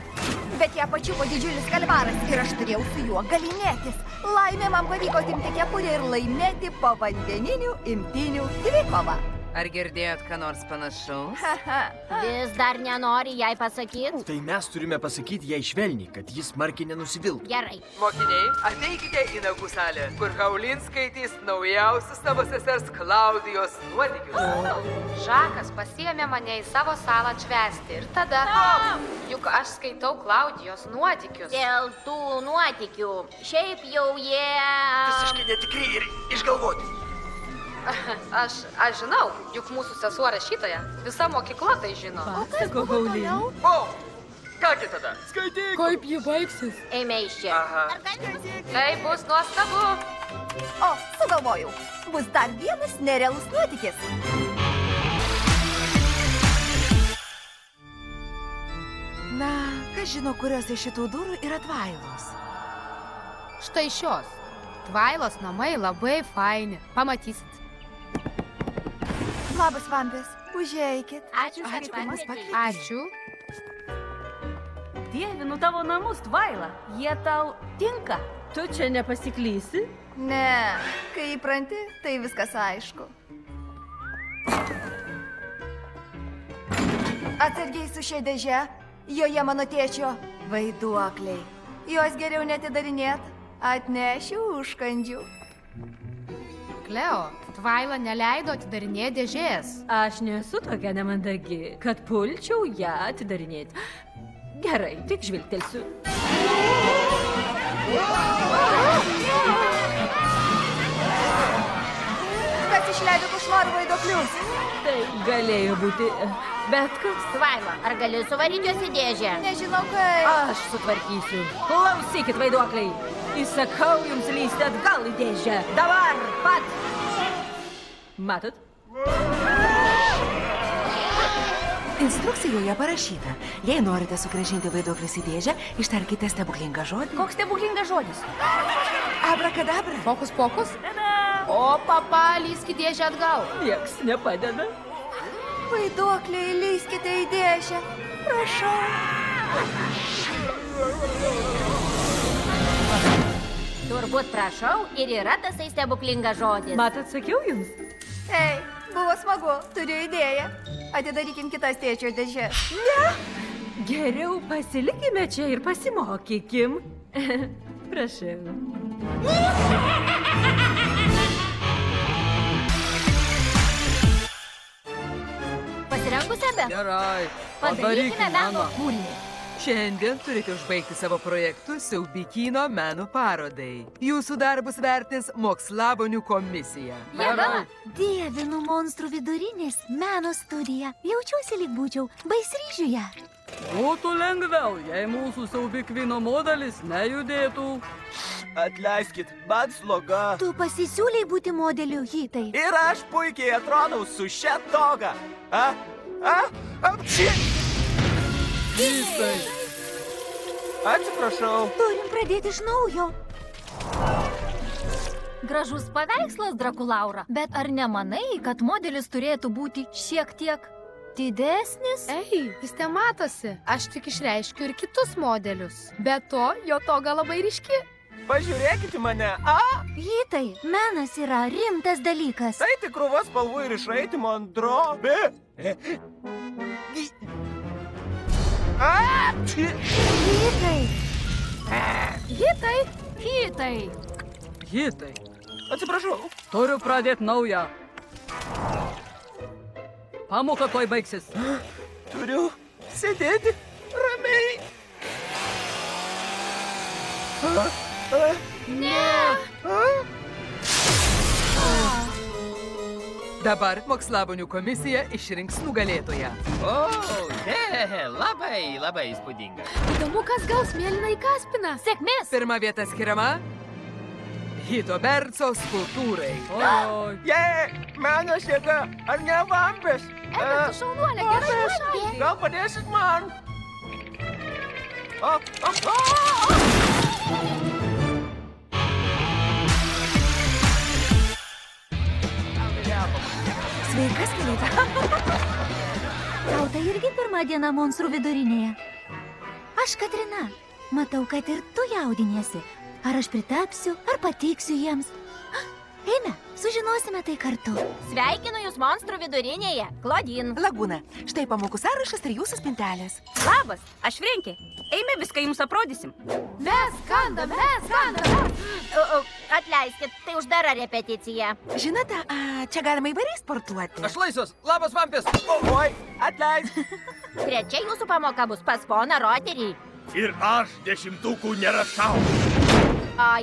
Bet ją pačiupo didžiulis kalvaras ir aš turėjau su juo galynėtis. Laimė man pavyko atimti kepurę ir laimėti povandeninių imtynių dvikovą. Ar girdėjot, ką nors panašaus? Vis dar nenori jai pasakyti? Tai mes turime pasakyti jai švelniai, kad jis smarkiai nenusiviltų. Gerai. Mokiniai, ateikite į nagų salę, kur Paulin skaitys naujausius savo sesers Klaudijos nuotykius. Žakas pasiėmė mane į savo salą atšvęsti ir tada... Juk aš skaitau Klaudijos nuotykius. Dėl tų nuotykių. Šiaip jau jie... Visiškai netikri ir išgalvoti. Aš žinau, juk mūsų sesuo rašytoja, visa mokykla tai žino. O kas buvo toliau? O, kągi tada? Skaityk. Kaip ji baigsis? Eime iš čia. Tai bus nuostabu. O, sugalvojau. Bus dar vienas nerealus nuotykis. Na, kas žino, kurios iš šitų durų yra Tvailos? Štai šios. Tvailos namai labai faini. Pamatysit. Labas, vampės. Užeikit. Ačiū. Ačiū. Dievinu tavo namus, Tvaila. Jie tau tinka. Tu čia nepasiklysi? Ne, kai įpranti, tai viskas aišku. Atsargiai su šia dėže. Joje mano tėčio vaiduokliai. Jos geriau netidarinėt. Atnešiu užkandžių. Kleo, Tvaila neleido atidarinėti dėžės. Aš nesu tokia nemandagi, kad pulčiau ją atidarinėti. Gerai, tik žvilgtelsiu. Kas išleido košmarų vaiduoklius? Tai galėjo būti bet kas. Tvaila, ar gali suvaryti juos į dėžę? Nežinau kaip. Aš sutvarkysiu. Klausykit, vaiduokliai. Įsakau jums lysti atgal į dėžę. Dabar pat. Matot? Instrukcijoje parašyta. Jei norite sugrąžinti vaiduoklius į dėžę, ištarkite stebuklingą žodį. Koks stebuklingas žodis? Abrakadabra. Pokus, pokus. O, papa, lysk į dėžę atgal. Nieks nepadeda. Vaiduokliai, lyskite į dėžę. Prašau. Turbūt prašau ir yra tasai stebuklingas žodis. Matot, sakiau jums. Ei, buvo smagu, turiu idėją. Atidarykim kitas tėčio dėžės. Ne? Geriau pasilikime čia ir pasimokykim. Prašau. Pasirengusi abi? Gerai, Padarykime meno kūrinį. Šiandien turite užbaigti savo projektus Siaubikyno meno parodai. Jūsų darbus vertins Mokslabonių komisija. Jėga! Dievinu monstrų vidurinės meno studiją. Jaučiuosi lyg būčiau baisryžiuje. Būtų lengviau, jei mūsų Siaubikvino modelis nejudėtų. Atleiskit, man sloga. Tu pasisiūlei būti modeliu, Hitai. Ir aš puikiai atrodau su šia toga. Apči! Hitai. Atsiprašau. Turim pradėti iš naujo. Gražus paveikslas, Drakulaura. Bet ar nemanai, kad modelis turėtų būti šiek tiek didesnis? Ei, jis te matosi. Aš tik išreiškiu ir kitus modelius. Be to, jo toga labai ryški. Pažiūrėkite mane. Hitai, menas yra rimtas dalykas. Tai tik krūva spalvų ir išraitimo ant drobė. Hitai. Hitai. Hitai. Hitai. Atsiprašau. Turiu pradėti naują. Pamoka tuoj baigsis. Turiu sėdėti ramiai. Ne. Dabar Mokslabonių komisija išrinks nugalėtoją. O, labai įspūdinga. Įdomu, kas gaus mėlyną į Kaspiną. Sėkmės. Pirma vieta skiriama Hito Berco skulptūrai. Menas jėga, ar ne vampės? Tu šaunuolė, gerai šaudė. Gal padėsit man? Sveikas, Kelita. Tau tai irgi pirma diena monstrų vidurinėje. Aš Katrina. Matau, kad ir tu jaudiniesi. Ar aš pritapsiu, ar patiksiu jiems. Eime, sužinosime tai kartu. Sveikinu jūs monstrų vidurinėje. Klodin. Lagūna, štai pamokų sąrašas ir jūsų spintelės. Labas, aš Frenkė. Eime, viską jums aprodysim. Mes skandam, mes skandam. Atleiskit, tai uždara repeticija. Žinote, čia galima įvairiai sportuoti. Aš laisvas. Labas, vampės. Oi, atleisk. Trečia jūsų pamoka bus pas poną Roterį. Ir aš 10 nerašau.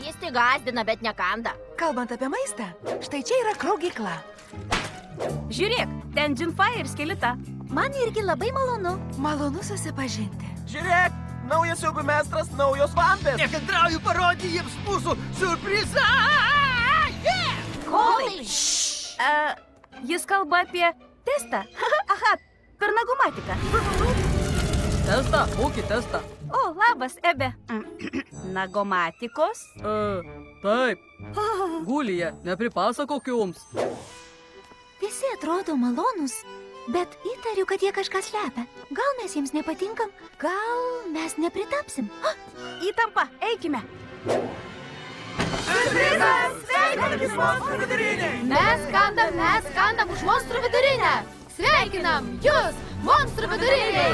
Jis tik gąsdina, bet nekanda. Kalbant apie maistą, štai čia yra kraugykla. Žiūrėk, ten Džinfa ir Skelita. Man irgi labai malonu. Malonu susipažinti. Žiūrėk, naujas siaubių meistras, naujos vampės. Nekantrauju parodyti jiems mūsų siurprizą. Kolai. Jis kalba apie testą. Aha, per nagomatiką. Testą, ūkį testą. O, labas, Ebe. Nagomatikos? Taip. Gulija, nepripasakok jums. Visi atrodo malonus, bet įtariu, kad jie kažką slepia. Gal mes jiems nepatinkam, gal mes nepritapsim. Įtampa, eikime. Mes skandam už monstrų vidurinę. Sveikinam jūs, monstrų viduriniai!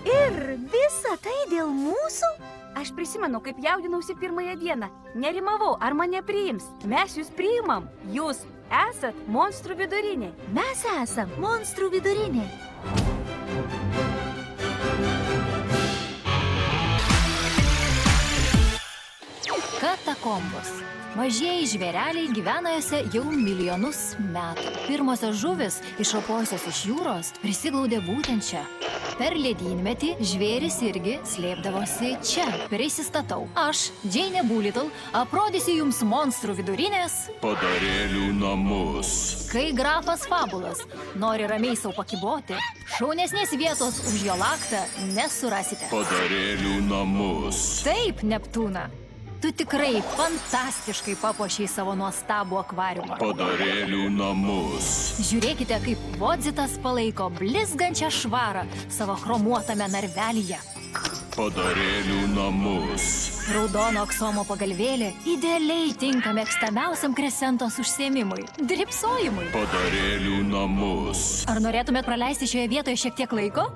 Ir visa tai dėl mūsų? Aš prisimenu, kaip jaudinausi pirmąją dieną. Nerimavau, ar mane priims. Mes jūs priimam. Jūs esat monstrų viduriniai. Mes esam monstrų viduriniai. Katakombos. Mažieji žvėreliai gyvena jose jau milijonus metų. Pirmosios žuvis, išropojusios iš jūros, prisiglaudė būtent čia. Per ledynmetį žvėris irgi slėpdavosi čia. Prisistatau. Aš, Džeinė Bulitl, aprodysiu jums monstrų vidurinės padarėlių namus. Kai grafas Fabulas nori ramiai sau pakiboti, šaunesnės vietos už jo laktą nesurasite. Padarėlių namus. Taip, Neptūna. Tu tikrai fantastiškai papuošiai savo nuostabų akvariumą. Padarėlių namus. Žiūrėkite, kaip Vodzitas palaiko blizgančią švarą savo chromuotame narvelyje. Padarėlių namus. Raudono aksomo pagalvėlė idealiai tinka mėgstamiausiam Kresentos užsiėmimui – drybsojimui. Padarėlių namus. Ar norėtumėt praleisti šioje vietoje šiek tiek laiko?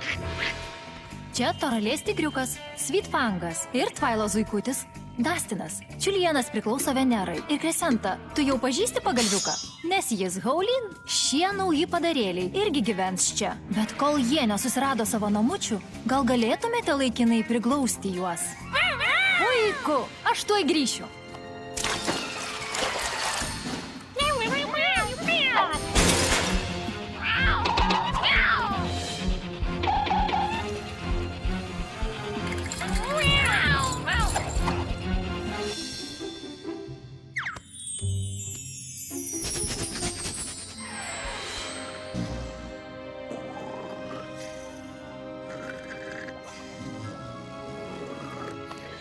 Čia Toralės tigriukas, Sweetfangas ir Tvailo zuikutis Dastinas. Čiulienas priklauso Venerai. Ir Kresenta, tu jau pažįsti pagalviuką? Nes jis Haulin, šie nauji padarėliai irgi gyvens čia. Bet kol jie nesusirado savo namučių, gal galėtumėte laikinai priglausti juos? Puiku, aš tuoj grįšiu.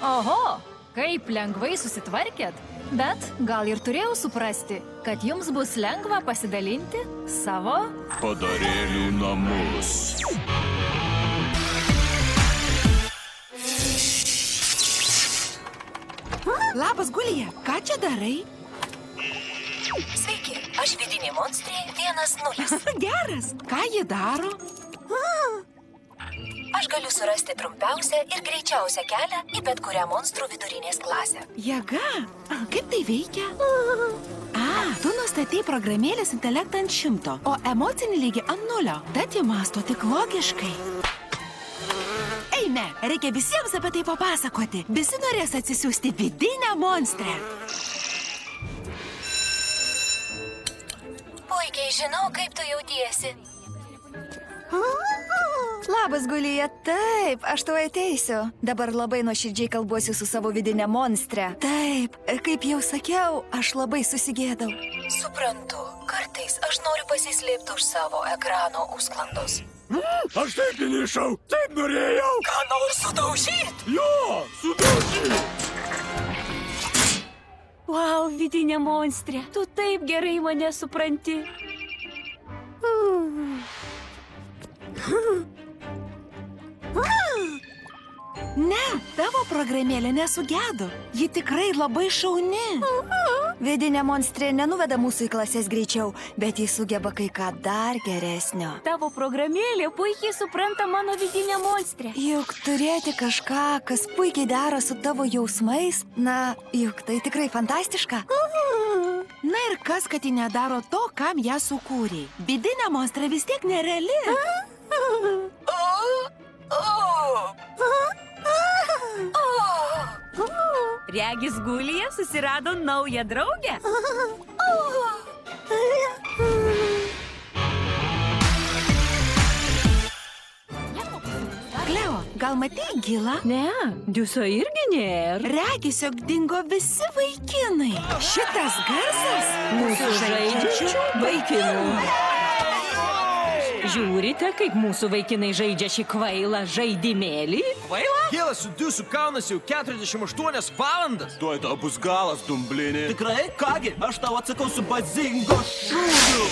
Oho, kaip lengvai susitvarkėt, bet gal ir turėjau suprasti, kad jums bus lengva pasidalinti savo padarėlių namus. Labas, Gulija, ką čia darai? Sveiki, aš vidinė monstrė 1-0. Geras, ką ji daro? Aš galiu surasti trumpiausią ir greičiausią kelią į bet kurią monstrų vidurinės klasę. Jėga? Kaip tai veikia? Tu nustatei programėlės intelektą ant 100, o emocinį lygį ant 0. Tad ji mąsto tik logiškai. Eime, reikia visiems apie tai papasakoti. Visi norės atsisiųsti vidinę monstrę. Puikiai žinau, kaip tu jautiesi. Labas, Gulija, taip, aš tuo ateisiu. Dabar labai nuoširdžiai kalbuosiu su savo vidinė monstrė. Taip, kaip jau sakiau, aš labai susigėdau. Suprantu, kartais aš noriu pasislėpti už savo ekrano užsklandos. Aš taip įnišau, taip norėjau. Ką nors sudaužyt? Jo, sudaužyt. Wow, vidinė monstrė, tu taip gerai mane supranti. Ne, tavo programėlė nesugedo. Ji tikrai labai šauni. Vidinė monstrė nenuveda mūsų į klasės greičiau, bet jis sugeba kai ką dar geresnio. Tavo programėlė puikiai supranta mano vidinę monstrę. Juk turėti kažką, kas puikiai dera su tavo jausmais, na, juk tai tikrai fantastiška. Na ir kas, kad ji nedaro to, kam ją sukūrė? Vidinė monstrė vis tiek nereali. Regis Gulija susirado naują draugę. Kleo, gal matei Gilą? Ne, Diuso irgi nėra. Regis, jog dingo visi vaikinai. Šitas garsas mūsų žaidžiančių vaikinų. Žiūrite, kaip mūsų vaikinai žaidžia šį kvailą žaidimėlį? Kvailą? Gilas su Diusu kaunasi jau 48 valandas. Tuoj tau bus galas, dumblinė. Tikrai? Kągi, aš tau atsakau su bazingo šūviu.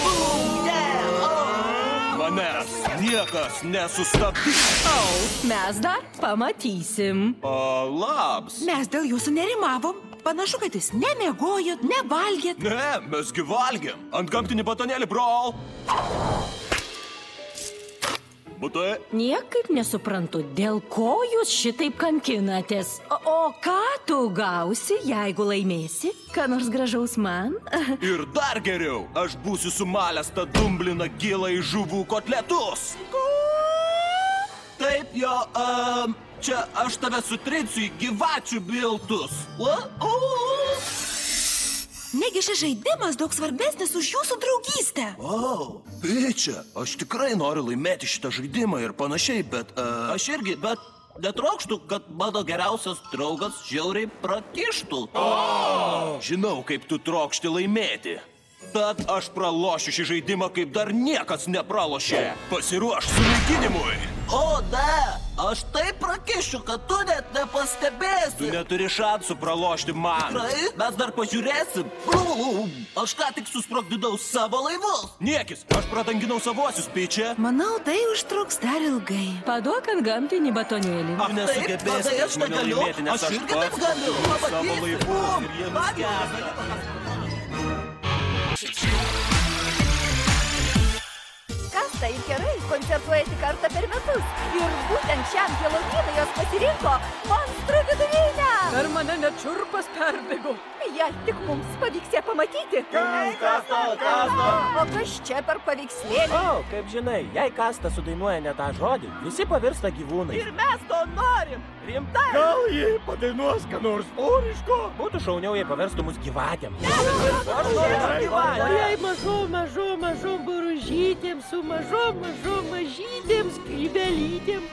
Manęs niekas nesustabdys. Mes dar pamatysim. Labs. Mes dėl jūsų nerimavom. Panašu, kad jūs nemiegojot, nevalgėt. Ne, mesgi valgėm. Ant gamtinį batonėlį, brol. Butai. Niekaip nesuprantu, dėl ko jūs šitaip kankinatės. O ką tu gausi, jeigu laimėsi? Ką nors gražaus man? Ir dar geriau, aš būsiu sumalęs tą dumbliną gilą į žuvų kotletus. Taip, jo, čia aš tave sutrinsiu į gyvačių biltus. Negi šis žaidimas daug svarbesnis už jūsų draugystę. O, pičia, aš tikrai noriu laimėti šitą žaidimą ir panašiai, bet... Aš irgi, bet netrokštų, kad mano geriausias draugas žiauriai prakištų. Žinau, kaip tu trokšti laimėti. Tad aš pralošiu šį žaidimą, kaip dar niekas nepralošė. Pasiruošk sunaikinimui. O, ne, aš taip prakišiu, kad tu net nepastebėsi. Tu neturi šansų pralošti man. Tikrai, mes dar pažiūrėsim. Aš ką tik susprogdinau savo laivus. Niekis, aš pradanginau savuosius, pičia. Manau, tai užtruks dar ilgai. Paduok ant gamtinį batonėlį. Nesugebėsi prieš mane laimėti, nes aš pats savo laivu ir jie nuskęsta. Kasta ir Kerai koncertuoja tik kartą per metus. Ir būtent šiam Helovynui jos pasirinko monstrų vidurinę. Per mane net čiurpas perbėgo. Jei tik mums pavyks ją pamatyti. Kasta! O kas čia per paveikslėlį? O, kaip žinai, jei Kasta sudainuoja ne tą žodį, visi pavirsta gyvūnai. Ir mes to norim. Rimtai. Gal jie padainuos, ką nors oriško? Būtų šauniau, jei paverstų mus gyvatėm. Jei mažom boružytėm su mažom mažytėm skrybelytėm.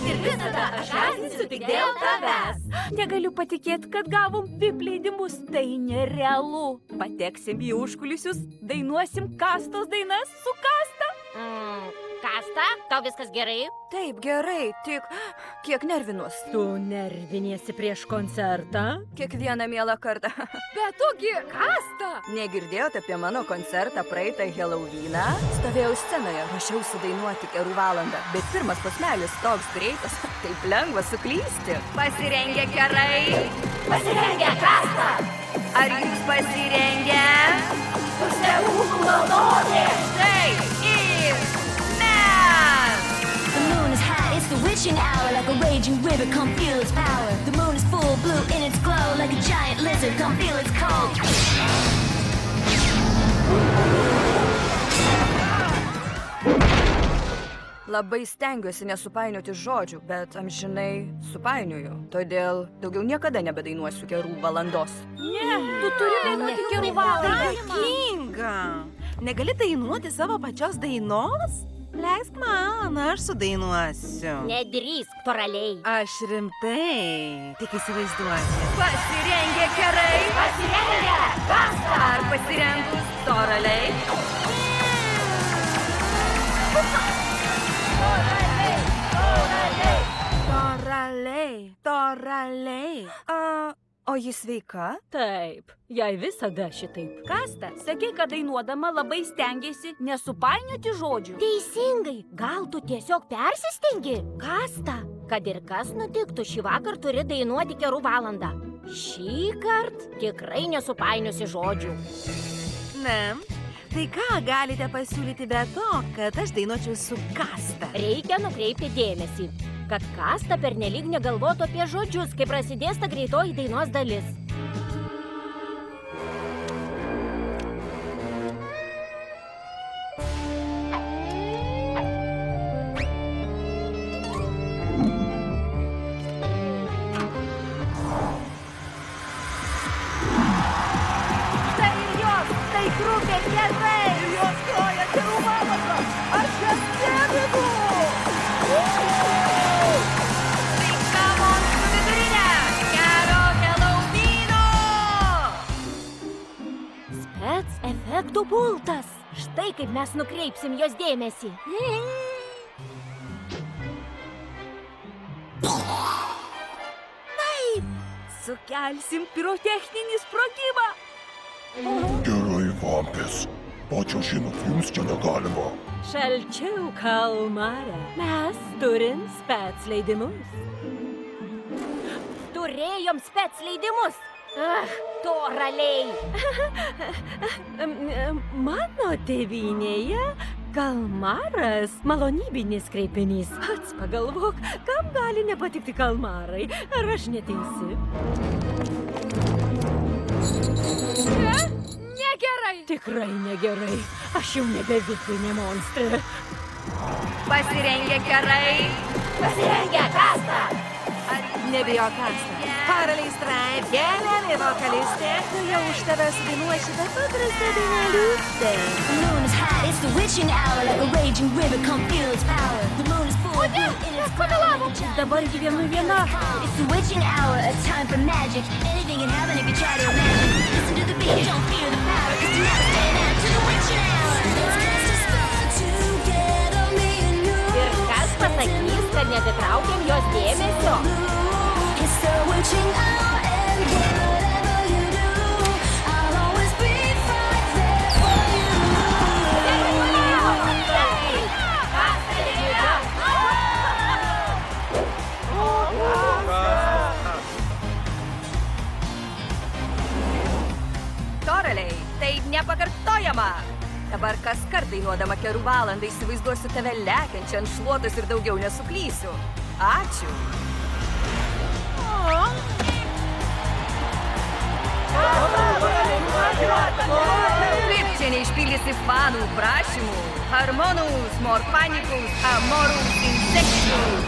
Ir visada aš gąsdinsiu tik dėl tavęs. Negaliu patikėti, kad gavom VIP leidimus. Tai nerealu. Pateksim į užkulisius, dainuosim Kastos dainas su Kasta. Kasta, tau viskas gerai? Taip, gerai, tik kiek nervinuos. Tu nerviniesi prieš koncertą? Kiekvieną mielą kartą. Bet tugi, Kasta! Negirdėjot apie mano koncertą praeitą Helovyną? Stovėjau scenoje, ruošiausi dainuoti Kerų valandą, bet pirmas posmelis toks greitas, taip lengva suklysti. Pasirengę Kerai? Pasirengę Kasta! Ar jūs pasirengę? Stebuklų naudoti! Taip, ir The moon is high, it's the witching hour. Like a raging river, come feel its power. The moon is full blue in its glow. Like a giant lizard, come feel its cold. Labai stengiuosi nesupainioti žodžių, bet amžinai supainioju. Todėl daugiau niekada nebedainuosiu Kerų valandos. Ne, tu turi dainuoti Kerų valandą. Kinga, negali dainuoti savo pačios dainos? Leisk man, aš sudainuosiu. Nedrįsk, toraliai. Aš rimtai, tik įsivaizduoti. Pasirengę Kerai? Pasirengę Kasta! Ar pasirengus toraliai? Toraliai. O jis sveika? Taip, jai visada šitaip. Kasta, sakei, kad dainuodama labai stengiasi nesupainioti žodžių. Teisingai, gal tu tiesiog persistengi? Kasta, kad ir kas nutiktų, šį vakar turi dainuoti Kerų valandą. Šį kart tikrai nesupainiusi žodžių. Ne, tai ką galite pasiūlyti be to, kad aš dainuočiau su Kasta? Reikia nukreipti dėmesį, kad Kasta pernelyg negalvotų apie žodžius, kai prasidės ta greitoji dainos dalis. Štai ir jos, tai grupė Kerai. Ir jos groja Kerų valandą. Aš jas stebiu. Efektų pultas. Štai kaip mes nukreipsim jos dėmesį. Taip, sukelsim pirotechninį sprogimą. Gerai, vampės. Pačio žinot, jums čia negalima. Šalčiau, kalmare. Mes turim spec leidimus. turėjom spec leidimus. Toraliai. Mano tėvynėje kalmaras malonybinis kreipinys. Pats pagalvok, kam gali nepatikti kalmarai. Ar aš neteisi? Negerai. Tikrai negerai. Aš jau nebe vipinė monstrė. Pasirengę kerai. Pasirengę kastą. Nebijo kastą. Karaliai Straip, geniali vokalistė. Tu jau už tavęs dainuoji šitą paprastą daineliūtę. The moon is hot, it's the witching hour. Like a raging river, come feel its power. The moon is full of beauty in its pavėlavom. Dabar gyvenu viena. It's the witching hour, a time for magic. Anything can happen if you try to imagine. Listen to the beat, don't fear the power. Cause tonight we're staying out to the witching hour. Let's cast a spell together, me and you. Ir kas pasakys, kad neatitraukiam jos dėmesio? It's the witching hour and whatever you do, I'll always be right there for you. Toraliai, tai nepakartojama. Dabar kas kart dainuodama kerų valandą įsivaizduosiu tave lekiančią ant šluotos ir daugiau nesuklysiu. Ačiū. Kaip čia neišpildysi fanų prašymų? Harmonus, morfanikus, amorus, insektus.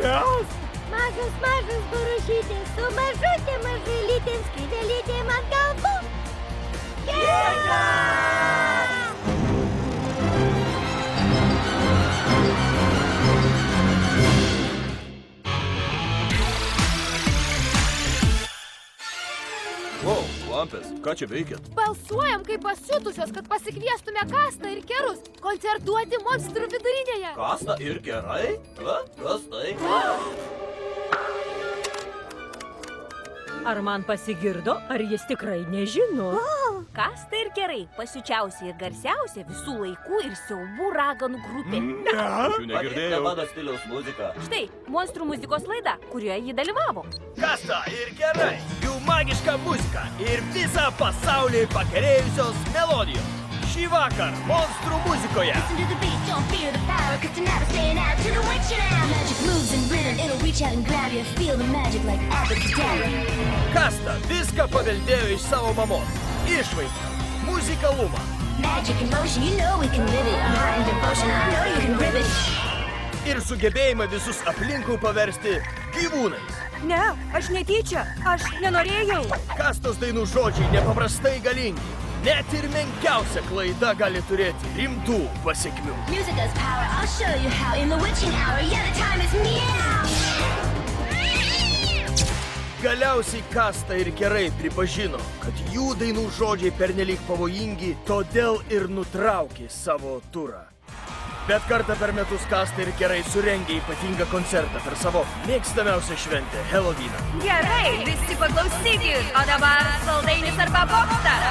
Mes. Mažas barušytės su mažytėm skrybelytėm ant galvų. Jėga! Wow, Vampės, ką čia veikėt? Balsuojam kaip pasiutusios, kad pasikviestume Kastą ir Kerus koncertuoti monstrų vidurinėje. Kastą ir Kerai? Kas tai? Ar man pasigirdo, ar jis tikrai nežino? Kasta ir Kerai, pasiučiausia ir garsiausia visų laikų ir siaubų raganų grupė. Aš negirdėjau. Mano stiliaus muzika. Štai, monstrų muzikos laida, kurioje ji dalyvavo. Kasta ir Kerai, jų magiška muzika ir visą pasaulį pakerėjusios melodijos. Šį vakar monstrų muzikoje. Listen to the beat, don't fear the power, cause tonight we're staying out to the witching hour. Magic moves and rhythm, it'll reach out and grab you. Feel the magic like abracadabra. Kasta viską paveldėjo iš savo mamos. Išvaizdą, muzikalumą. Magic in motion, you know we can live it. A heart and devotion, I know you can rip it. Ir sugebėjimą visus aplinkui paversti gyvūnais. Ne, aš netyčia, aš nenorėjau. Kastos dainų žodžiai nepaprastai galingi. Net ir menkiausia klaida gali turėti rimtų pasekmių. Music has power, I'll show you how. In the witching hour, yeah, the time is meow. Galiausiai Kasta ir Kerai pripažino, kad jų dainų žodžiai pernelyg pavojingi, todėl ir nutraukė savo turą. Bet kartą per metus Kasta ir Kerai surengė ypatingą koncertą per savo mėgstamiausią šventę – Helovyną. Gerai, visi paklausykit, o dabar saldainis arba bokštas.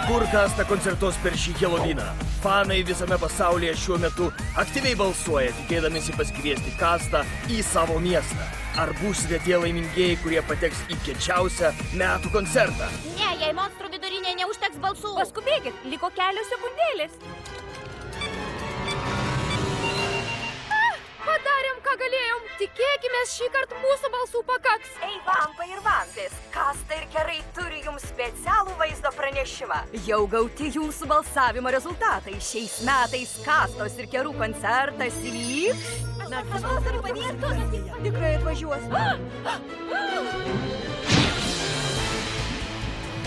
Kur Kasta koncertuos per šį Helovyną? Fanai visame pasaulyje šiuo metu aktyviai balsuoja, tikėdamėsi pasikviesti Kastą į savo miestą. Ar būsite tie laimingieji, kurie pateks į kiečiausią metų koncertą? Ne, jei monstrų vidurinė neužteks balsų. Paskubėkit, liko kelios sekundėlės. Padarėm, ką galėjom. Tikėkime, šį kartą mūsų balsų pakaks. Ei, vampai ir vampės, Kasta ir Kerai turi jums specialų vaizdo pranešimą. Jau gauti jūsų balsavimo rezultatai. Šiais metais Kastos ir Kerų koncertas įvyks. Tikrai atvažiuos.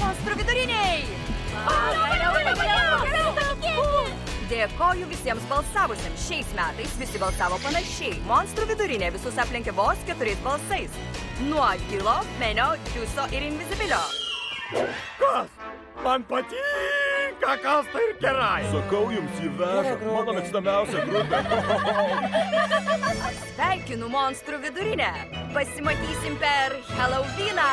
Monstrų viduriniai! Dėkoju visiems balsavusiems. Šiais metais visi balsavo panašiai. Monstrų vidurinė visus aplenkė vos 4 balsais. Nuo Gilo, Menio, Džiuso ir Invisibilio. Kas? Man patinka Kasta ir Kerai. Sakau jums, jį veža. Mano mėgstamiausia grupė. Sveikinu monstrų vidurinę. Pasimatysim per Helovyną.